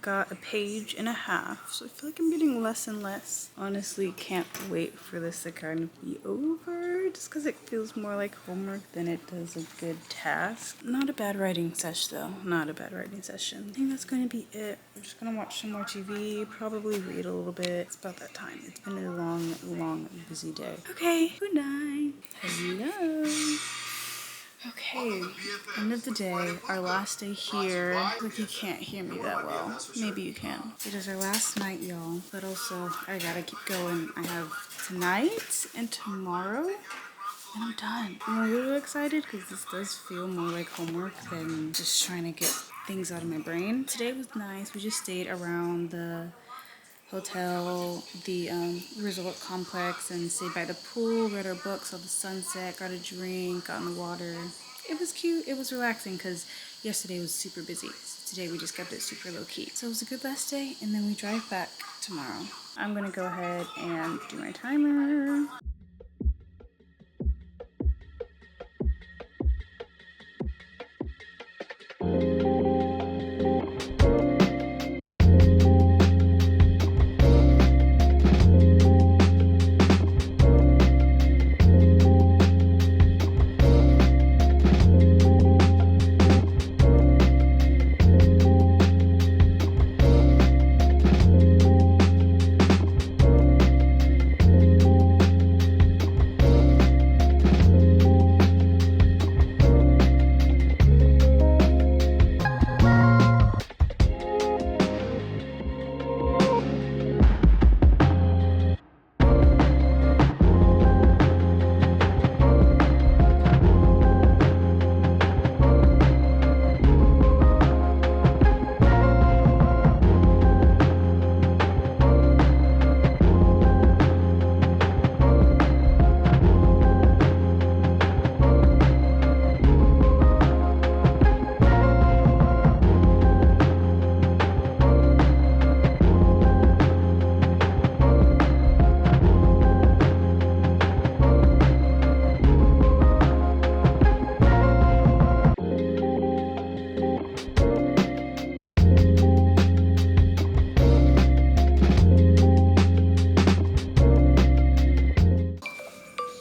got a page and a half, so I feel like I'm getting less and less. Honestly, can't wait for this to kind of be over, just because it feels more like homework than it does a good task. Not a bad writing session though, not a bad writing session. I think that's going to be it. I'm just gonna watch some more TV, probably read a little bit. It's about that time. It's been a long, busy day. Okay, good night. Hello. Okay, end of the day, our last day here. Like, you can't hear me that well. Maybe you can. It is our last night, y'all. But also, I gotta keep going. I have tonight and tomorrow, and I'm done. I'm a little excited because this does feel more like homework than just trying to get things out of my brain. Today was nice. We just stayed around the hotel, the resort complex, and stayed by the pool, read our books, saw the sunset, got a drink, got in the water. It was cute. It was relaxing because yesterday was super busy. So today we just kept it super low key. So it was a good last day, and then we drive back tomorrow. I'm gonna go ahead and do my timer.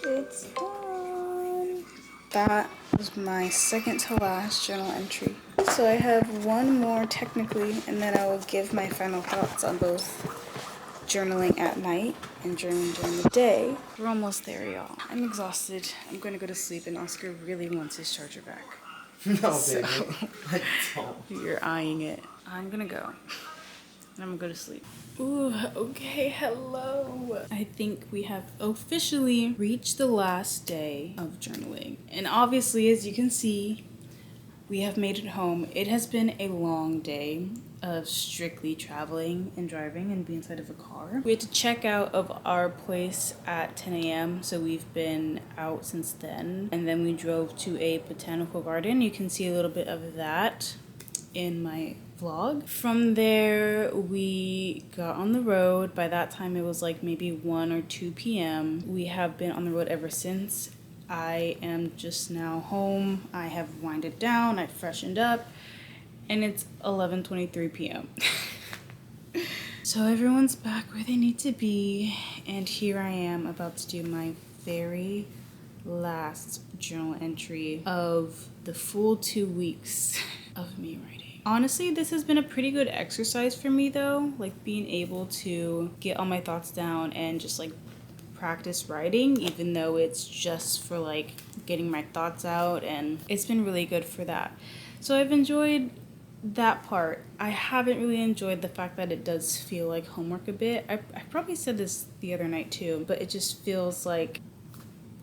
It's done. That was my second to last journal entry. So I have one more technically, and then I will give my final thoughts on both journaling at night and journaling during the day. We're almost there, y'all. I'm exhausted. I'm going to go to sleep, and Oscar really wants his charger back. No, So, baby. I don't. you're eyeing it. I'm going to go. And I'm gonna go to sleep. Ooh, okay, hello. I think we have officially reached the last day of journaling. And obviously, as you can see, we have made it home. It has been a long day of strictly traveling and driving and being inside of a car. We had to check out of our place at 10 a.m. so we've been out since then. And then we drove to a botanical garden. You can see a little bit of that in my vlog. From there, we got on the road. By that time, it was like maybe 1 or 2 p.m. We have been on the road ever since. I am just now home. I have winded down, I freshened up, and it's 11:23 p.m. So everyone's back where they need to be, and here I am about to do my very last journal entry of the full 2 weeks of me writing. Honestly, this has been a pretty good exercise for me though, like being able to get all my thoughts down and just like practice writing, even though it's just for like getting my thoughts out, and it's been really good for that. So I've enjoyed that part. I haven't really enjoyed the fact that it does feel like homework a bit. I probably said this the other night too, but it just feels like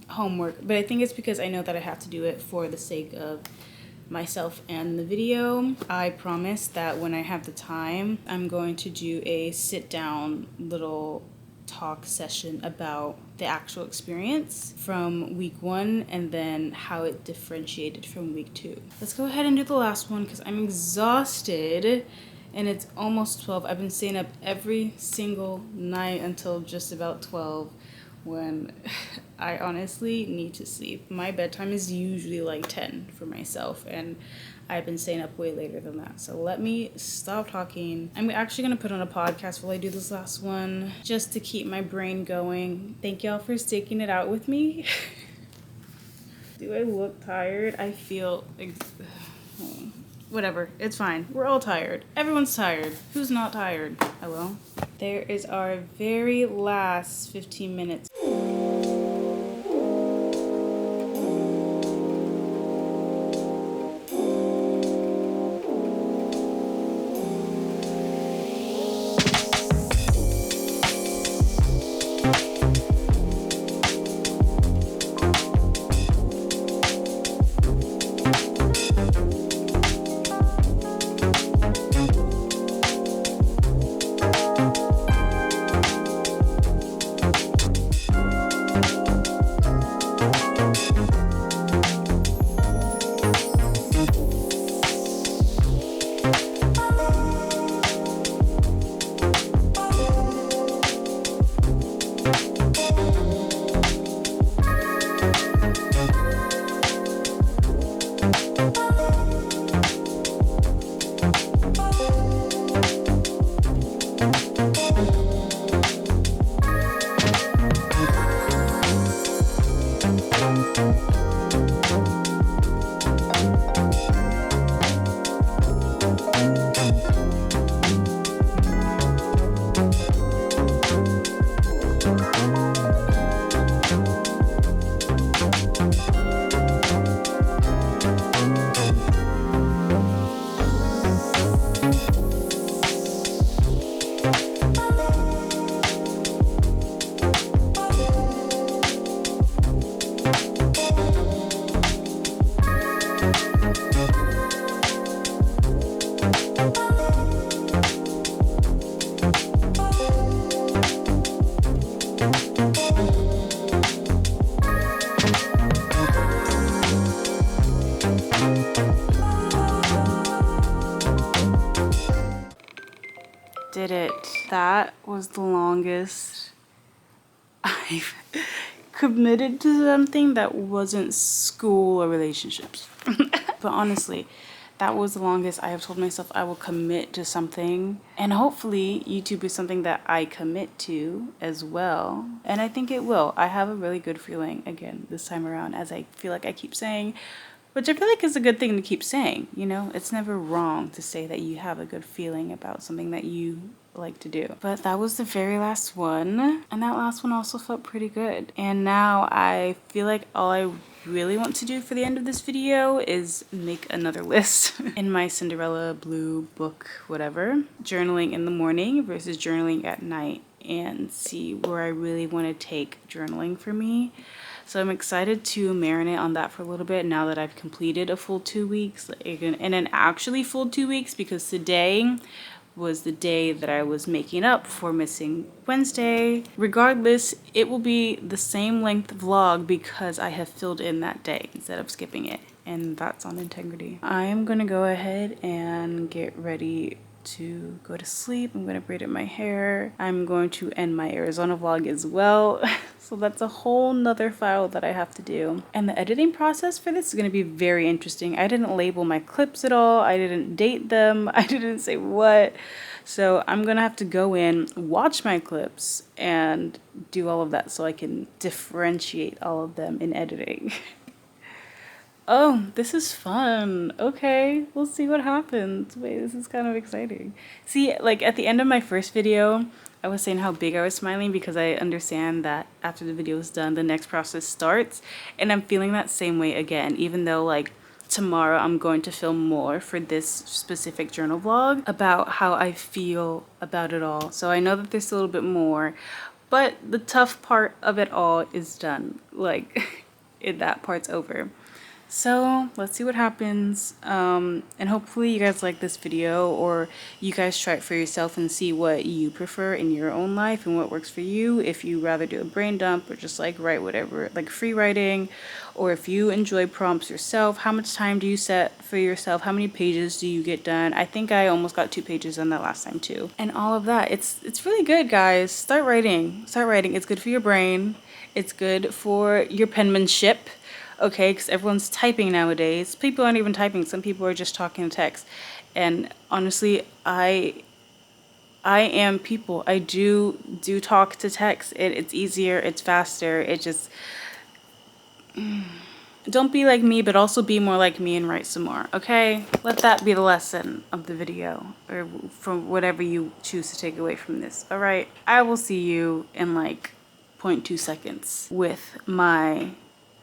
homework. But I think it's because I know that I have to do it for the sake of myself and the video. I promise that when I have the time, I'm going to do a sit down little talk session about the actual experience from week 1 and then how it differentiated from week 2. Let's go ahead and do the last one because I'm exhausted and it's almost 12. I've been staying up every single night until just about 12 when I honestly need to sleep. My bedtime is usually like 10 for myself, and I've been staying up way later than that. So let me stop talking. I'm actually gonna put on a podcast while I do this last one, just to keep my brain going. Thank y'all for sticking it out with me. Do I look tired? I feel whatever, it's fine. We're all tired. Everyone's tired. Who's not tired? Hello? There is our very last 15 minutes. Did it. That was the longest I've committed to something that wasn't school or relationships. But honestly, that was the longest I have told myself I will commit to something. And hopefully YouTube is something that I commit to as well. And I think it will. I have a really good feeling again this time around, as I feel like I keep saying, which I feel like is a good thing to keep saying, you know? It's never wrong to say that you have a good feeling about something that you like to do. But that was the very last one, and that last one also felt pretty good. And now I feel like all I really want to do for the end of this video is make another list in my Cinderella blue book, whatever. Journaling in the morning versus journaling at night, and see where I really want to take journaling for me. So I'm excited to marinate on that for a little bit now that I've completed a full 2 weeks, and an actually full 2 weeks, because today was the day that I was making up for missing Wednesday. Regardless, it will be the same length vlog because I have filled in that day instead of skipping it, and that's on integrity. I am gonna go ahead and get ready to go to sleep. I'm gonna braid up my hair. I'm going to end my Arizona vlog as well. So that's a whole nother file that I have to do. And the editing process for this is gonna be very interesting. I didn't label my clips at all. I didn't date them. I didn't say what. So I'm gonna have to go in, watch my clips, and do all of that so I can differentiate all of them in editing. Oh, this is fun. Okay, we'll see what happens. Wait, this is kind of exciting. See, like at the end of my first video, I was saying how big I was smiling because I understand that after the video is done, the next process starts. And I'm feeling that same way again, even though like tomorrow I'm going to film more for this specific journal vlog about how I feel about it all. So I know that there's a little bit more, but the tough part of it all is done. Like, that part's over. So let's see what happens, and hopefully you guys like this video, or you guys try it for yourself and see what you prefer in your own life and what works for you. If you rather do a brain dump or just like write whatever, like free writing, or if you enjoy prompts yourself, how much time do you set for yourself? How many pages do you get done? I think I almost got 2 pages done that last time too. And all of that, it's really good, guys. Start writing. It's good for your brain. It's good for your penmanship, okay? Because everyone's typing nowadays. People aren't even typing. Some people are just talking to text. And honestly, I am people. I do talk to text. It's easier. It's faster. It just don't be like me, but also be more like me and write some more, okay? Let that be the lesson of the video, or from whatever you choose to take away from this, all right? I will see you in like 0.2 seconds with my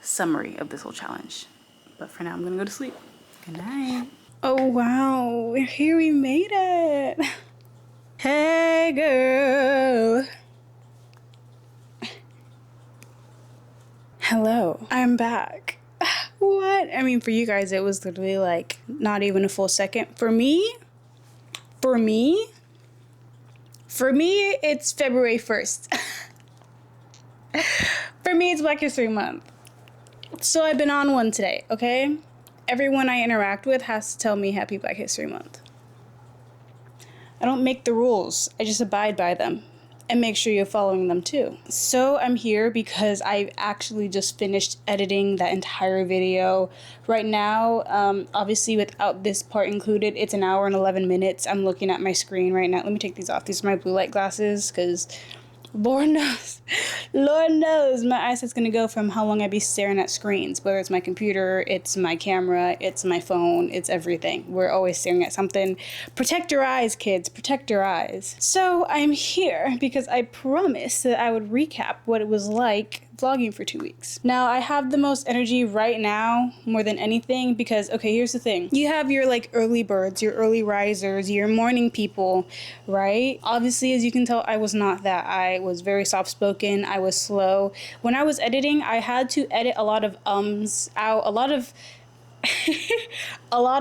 summary of this whole challenge. But for now, I'm gonna go to sleep. Good night. Oh, wow. Here we made it. Hey, girl. Hello. I'm back. What? I mean, for you guys, it was literally like not even a full second. For me, it's February 1st. For me, it's Black History Month. So I've been on one today, okay? Everyone I interact with has to tell me Happy Black History Month. I don't make the rules. I just abide by them. And make sure you're following them too. So I'm here because I actually just finished editing that entire video. Right now, obviously without this part included, it's 1 hour and 11 minutes. I'm looking at my screen right now. Let me take these off. These are my blue light glasses because Lord knows my eyesight's gonna go from how long I be staring at screens, whether it's my computer, it's my camera, it's my phone, it's everything. We're always staring at something. Protect your eyes, kids, protect your eyes. So I'm here because I promised that I would recap what it was like vlogging for 2 weeks. Now I have the most energy right now more than anything because, okay, here's the thing. You have your like early birds, your early risers, your morning people, right? Obviously, as you can tell, I was not that. I was very soft-spoken. I was slow. When I was editing, I had to edit a lot of ums out, a lot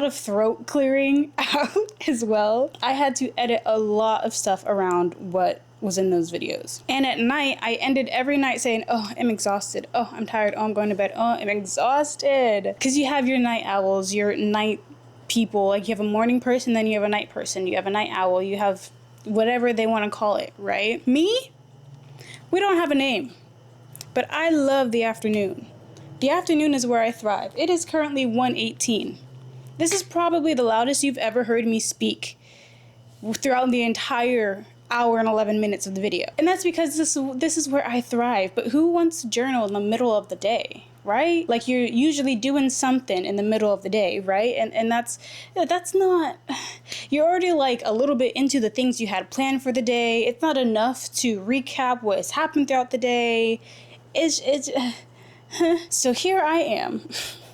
of throat clearing out as well. I had to edit a lot of stuff around what was in those videos. And at night, I ended every night saying, oh, I'm exhausted. Oh, I'm tired. Oh, I'm going to bed. Oh, I'm exhausted. Because you have your night owls, your night people. Like, you have a morning person, then you have a night person. You have a night owl. You have whatever they want to call it, right? Me? We don't have a name. But I love the afternoon. The afternoon is where I thrive. It is currently 1:18. This is probably the loudest you've ever heard me speak throughout the entire hour and 11 minutes of the video. And that's because this is where I thrive. But who wants to journal in the middle of the day, right? Like, you're usually doing something in the middle of the day, right? And that's not, you're already like a little bit into the things you had planned for the day. It's not enough to recap what has happened throughout the day. So here I am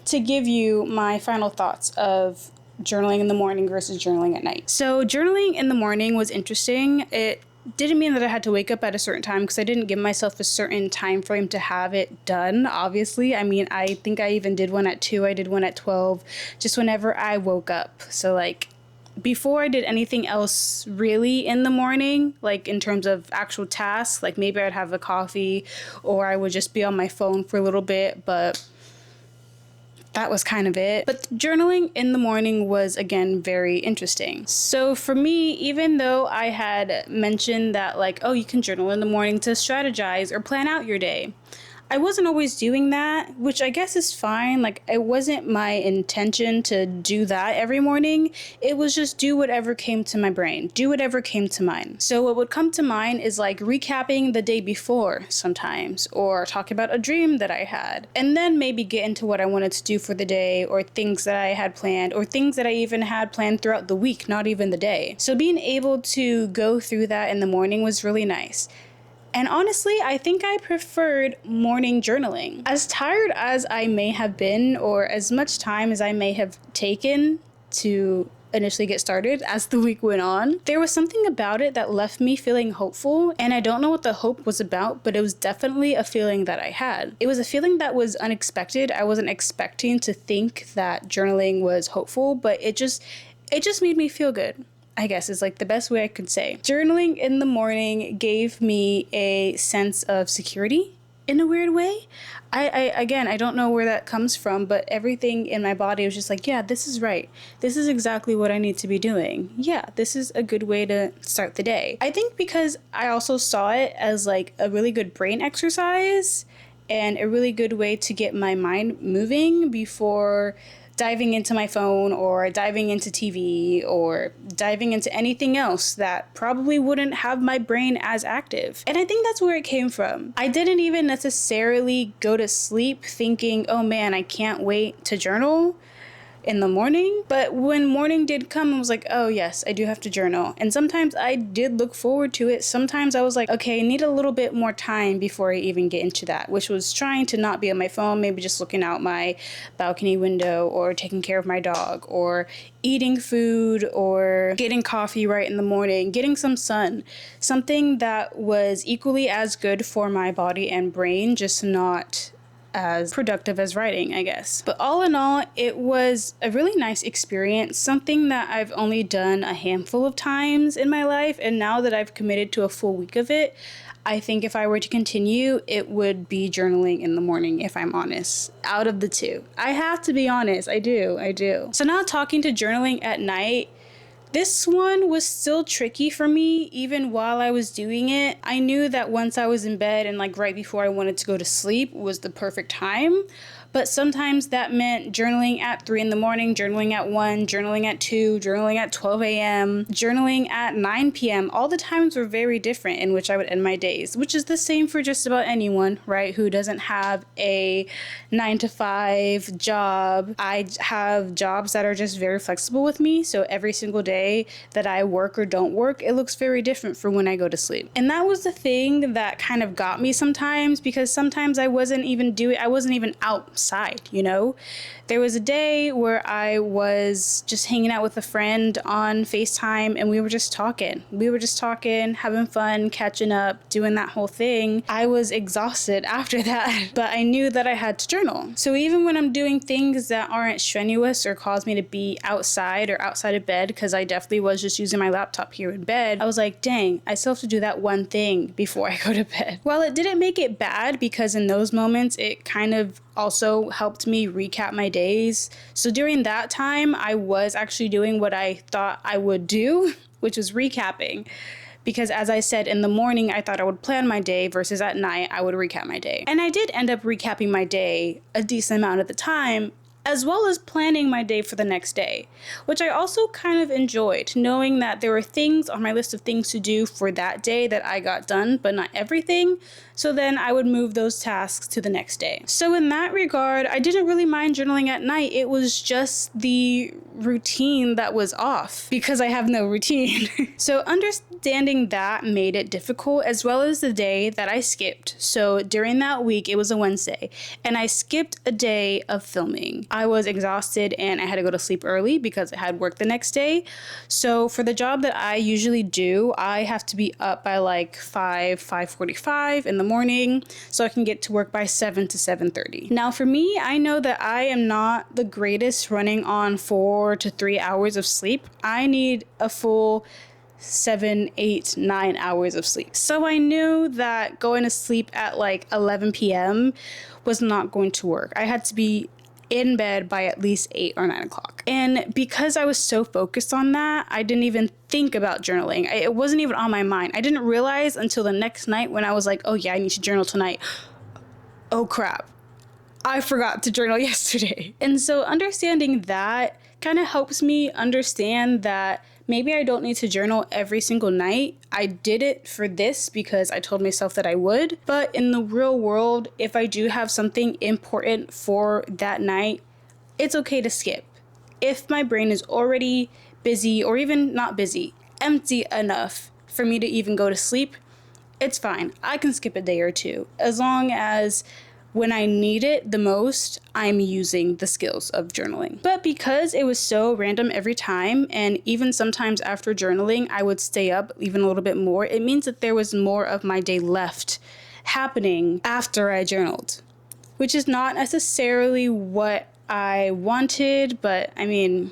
to give you my final thoughts of journaling in the morning versus journaling at night. So journaling in the morning was interesting. It didn't mean that I had to wake up at a certain time because I didn't give myself a certain time frame to have it done, obviously. I mean, I think I even did one at 2, I did one at 12, just whenever I woke up. So like, before I did anything else really in the morning, like in terms of actual tasks, like maybe I'd have a coffee or I would just be on my phone for a little bit, but that was kind of it. But journaling in the morning was, again, very interesting. So for me, even though I had mentioned that, like, oh, you can journal in the morning to strategize or plan out your day, I wasn't always doing that, which I guess is fine. Like, it wasn't my intention to do that every morning. It was just do whatever came to my brain, do whatever came to mind. So what would come to mind is like recapping the day before sometimes, or talk about a dream that I had, and then maybe get into what I wanted to do for the day, or things that I had planned, or things that I even had planned throughout the week, not even the day. So being able to go through that in the morning was really nice. And honestly, I think I preferred morning journaling. As tired as I may have been, or as much time as I may have taken to initially get started as the week went on, there was something about it that left me feeling hopeful. And I don't know what the hope was about, but it was definitely a feeling that I had. It was a feeling that was unexpected. I wasn't expecting to think that journaling was hopeful, but it just made me feel good, I guess, is like the best way I could say. Journaling in the morning gave me a sense of security in a weird way. I don't know where that comes from, but everything in my body was just like, yeah, this is right. This is exactly what I need to be doing. Yeah, this is a good way to start the day. I think because I also saw it as like a really good brain exercise, and a really good way to get my mind moving before diving into my phone or diving into TV or diving into anything else that probably wouldn't have my brain as active. And I think that's where it came from. I didn't even necessarily go to sleep thinking, oh man, I can't wait to journal in the morning. But when morning did come, I was like, oh yes, I do have to journal. And sometimes I did look forward to it. Sometimes I was like, okay, I need a little bit more time before I even get into that, which was trying to not be on my phone, maybe just looking out my balcony window or taking care of my dog or eating food or getting coffee right in the morning, getting some sun, something that was equally as good for my body and brain, just not as productive as writing, I guess. But all in all, it was a really nice experience, something that I've only done a handful of times in my life, and now that I've committed to a full week of it, I think if I were to continue, it would be journaling in the morning, if I'm honest, out of the two. I have to be honest, I do. So now talking to journaling at night, this one was still tricky for me even while I was doing it. I knew that once I was in bed and like right before I wanted to go to sleep was the perfect time. But sometimes that meant journaling at 3 in the morning, journaling at 1, journaling at 2, journaling at 12 a.m., journaling at 9 p.m. All the times were very different in which I would end my days, which is the same for just about anyone, right, who doesn't have a 9 to 5 job. I have jobs that are just very flexible with me, so every single day that I work or don't work, it looks very different from when I go to sleep. And that was the thing that kind of got me sometimes, because sometimes I wasn't even outside, you know? There was a day where I was just hanging out with a friend on FaceTime and we were just talking. Having fun, catching up, doing that whole thing. I was exhausted after that, but I knew that I had to journal. So even when I'm doing things that aren't strenuous or cause me to be outside or outside of bed, because I definitely was just using my laptop here in bed, I was like, dang, I still have to do that one thing before I go to bed. While it didn't make it bad, because in those moments it kind of also helped me recap my days. So during that time, I was actually doing what I thought I would do, which was recapping. Because as I said, in the morning, I thought I would plan my day versus at night, I would recap my day. And I did end up recapping my day a decent amount of the time, as well as planning my day for the next day, which I also kind of enjoyed, knowing that there were things on my list of things to do for that day that I got done, but not everything. So then I would move those tasks to the next day. So in that regard, I didn't really mind journaling at night. It was just the routine that was off because I have no routine. So understanding that made it difficult, as well as the day that I skipped. So during that week, it was a Wednesday, and I skipped a day of filming. I was exhausted and I had to go to sleep early because I had work the next day. So for the job that I usually do, I have to be up by like 5:45 in the morning so I can get to work by 7 to 7:30. Now for me, I know that I am not the greatest running on 4 to 3 hours of sleep. I need a full 7, 8, 9 hours of sleep. So I knew that going to sleep at like 11 p.m. was not going to work. I had to be in bed by at least 8 or 9 o'clock. And because I was so focused on that, I didn't even think about journaling. It wasn't even on my mind. I didn't realize until the next night when I was like, oh yeah, I need to journal tonight. Oh crap, I forgot to journal yesterday. And so understanding that kind of helps me understand that maybe I don't need to journal every single night. I did it for this because I told myself that I would. But in the real world, if I do have something important for that night, it's okay to skip. If my brain is already busy, or even not busy, empty enough for me to even go to sleep, it's fine. I can skip a day or two, as long as when I need it the most, I'm using the skills of journaling. But because it was so random every time, and even sometimes after journaling, I would stay up even a little bit more, it means that there was more of my day left happening after I journaled, which is not necessarily what I wanted, but I mean,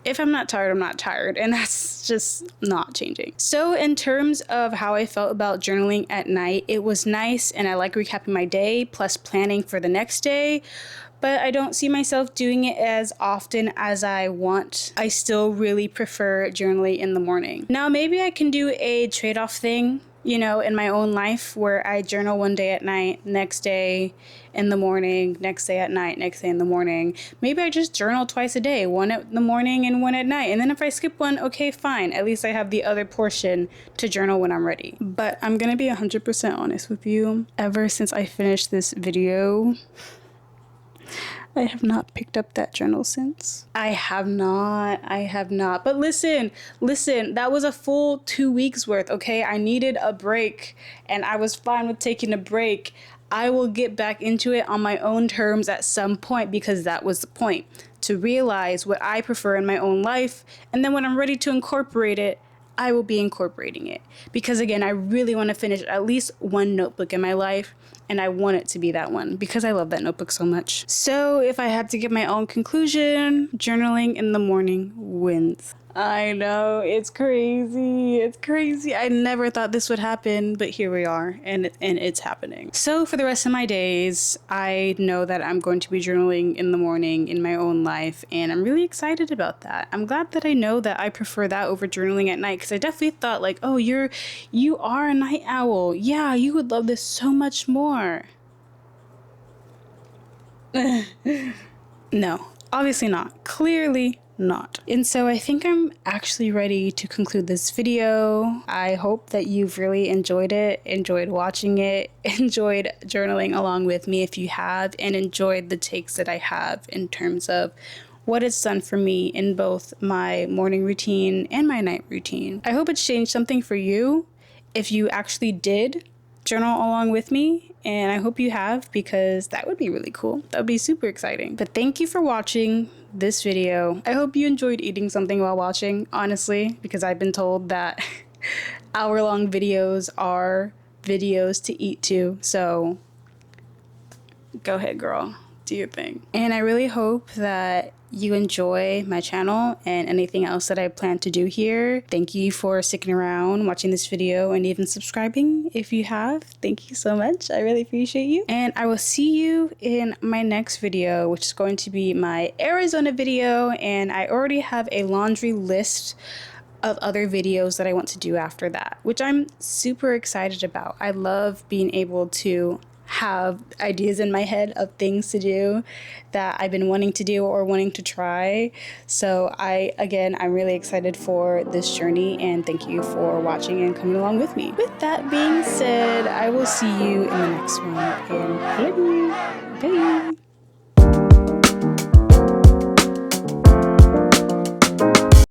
if I'm not tired, I'm not tired, and that's just not changing. So in terms of how I felt about journaling at night, it was nice, and I like recapping my day, plus planning for the next day, but I don't see myself doing it as often as I want. I still really prefer journaling in the morning. Now, maybe I can do a trade-off thing you know, in my own life where I journal one day at night, next day in the morning, next day at night, next day in the morning. Maybe I just journal twice a day, one in the morning and one at night. And then if I skip one, okay, fine. At least I have the other portion to journal when I'm ready. But I'm gonna be 100% honest with you. Ever since I finished this video, I have not picked up that journal since. I have not. But listen, that was a full 2 weeks worth, okay? I needed a break and I was fine with taking a break. I will get back into it on my own terms at some point because that was the point, to realize what I prefer in my own life. And then when I'm ready to incorporate it, I will be incorporating it. Because again, I really want to finish at least one notebook in my life, and I want it to be that one because I love that notebook so much. So if I had to give my own conclusion, journaling in the morning wins. I know, it's crazy. It's crazy. I never thought this would happen, but here we are, and it's happening. So for the rest of my days, I know that I'm going to be journaling in the morning in my own life, and I'm really excited about that. I'm glad that I know that I prefer that over journaling at night, because I definitely thought like, oh, you are a night owl. Yeah, you would love this so much more. No, obviously not. Clearly not. And so I think I'm actually ready to conclude this video. I hope that you've really enjoyed it, enjoyed watching it, enjoyed journaling along with me if you have, and enjoyed the takes that I have in terms of what it's done for me in both my morning routine and my night routine. I hope it's changed something for you if you actually did journal along with me, and I hope you have, because that would be really cool. That would be super exciting. But thank you for watching this video. I hope you enjoyed eating something while watching, honestly, because I've been told that hour-long videos are videos to eat to, so go ahead, girl. Do your thing. And I really hope that you enjoy my channel and anything else that I plan to do here. Thank you for sticking around, watching this video, and even subscribing if you have. Thank you so much. I really appreciate you. And I will see you in my next video, which is going to be my Arizona video. And I already have a laundry list of other videos that I want to do after that, which I'm super excited about. I love being able to have ideas in my head of things to do that I've been wanting to do or wanting to try. So I'm really excited for this journey, and thank you for watching and coming along with me. With that being said, I will see you in the next one, and bye.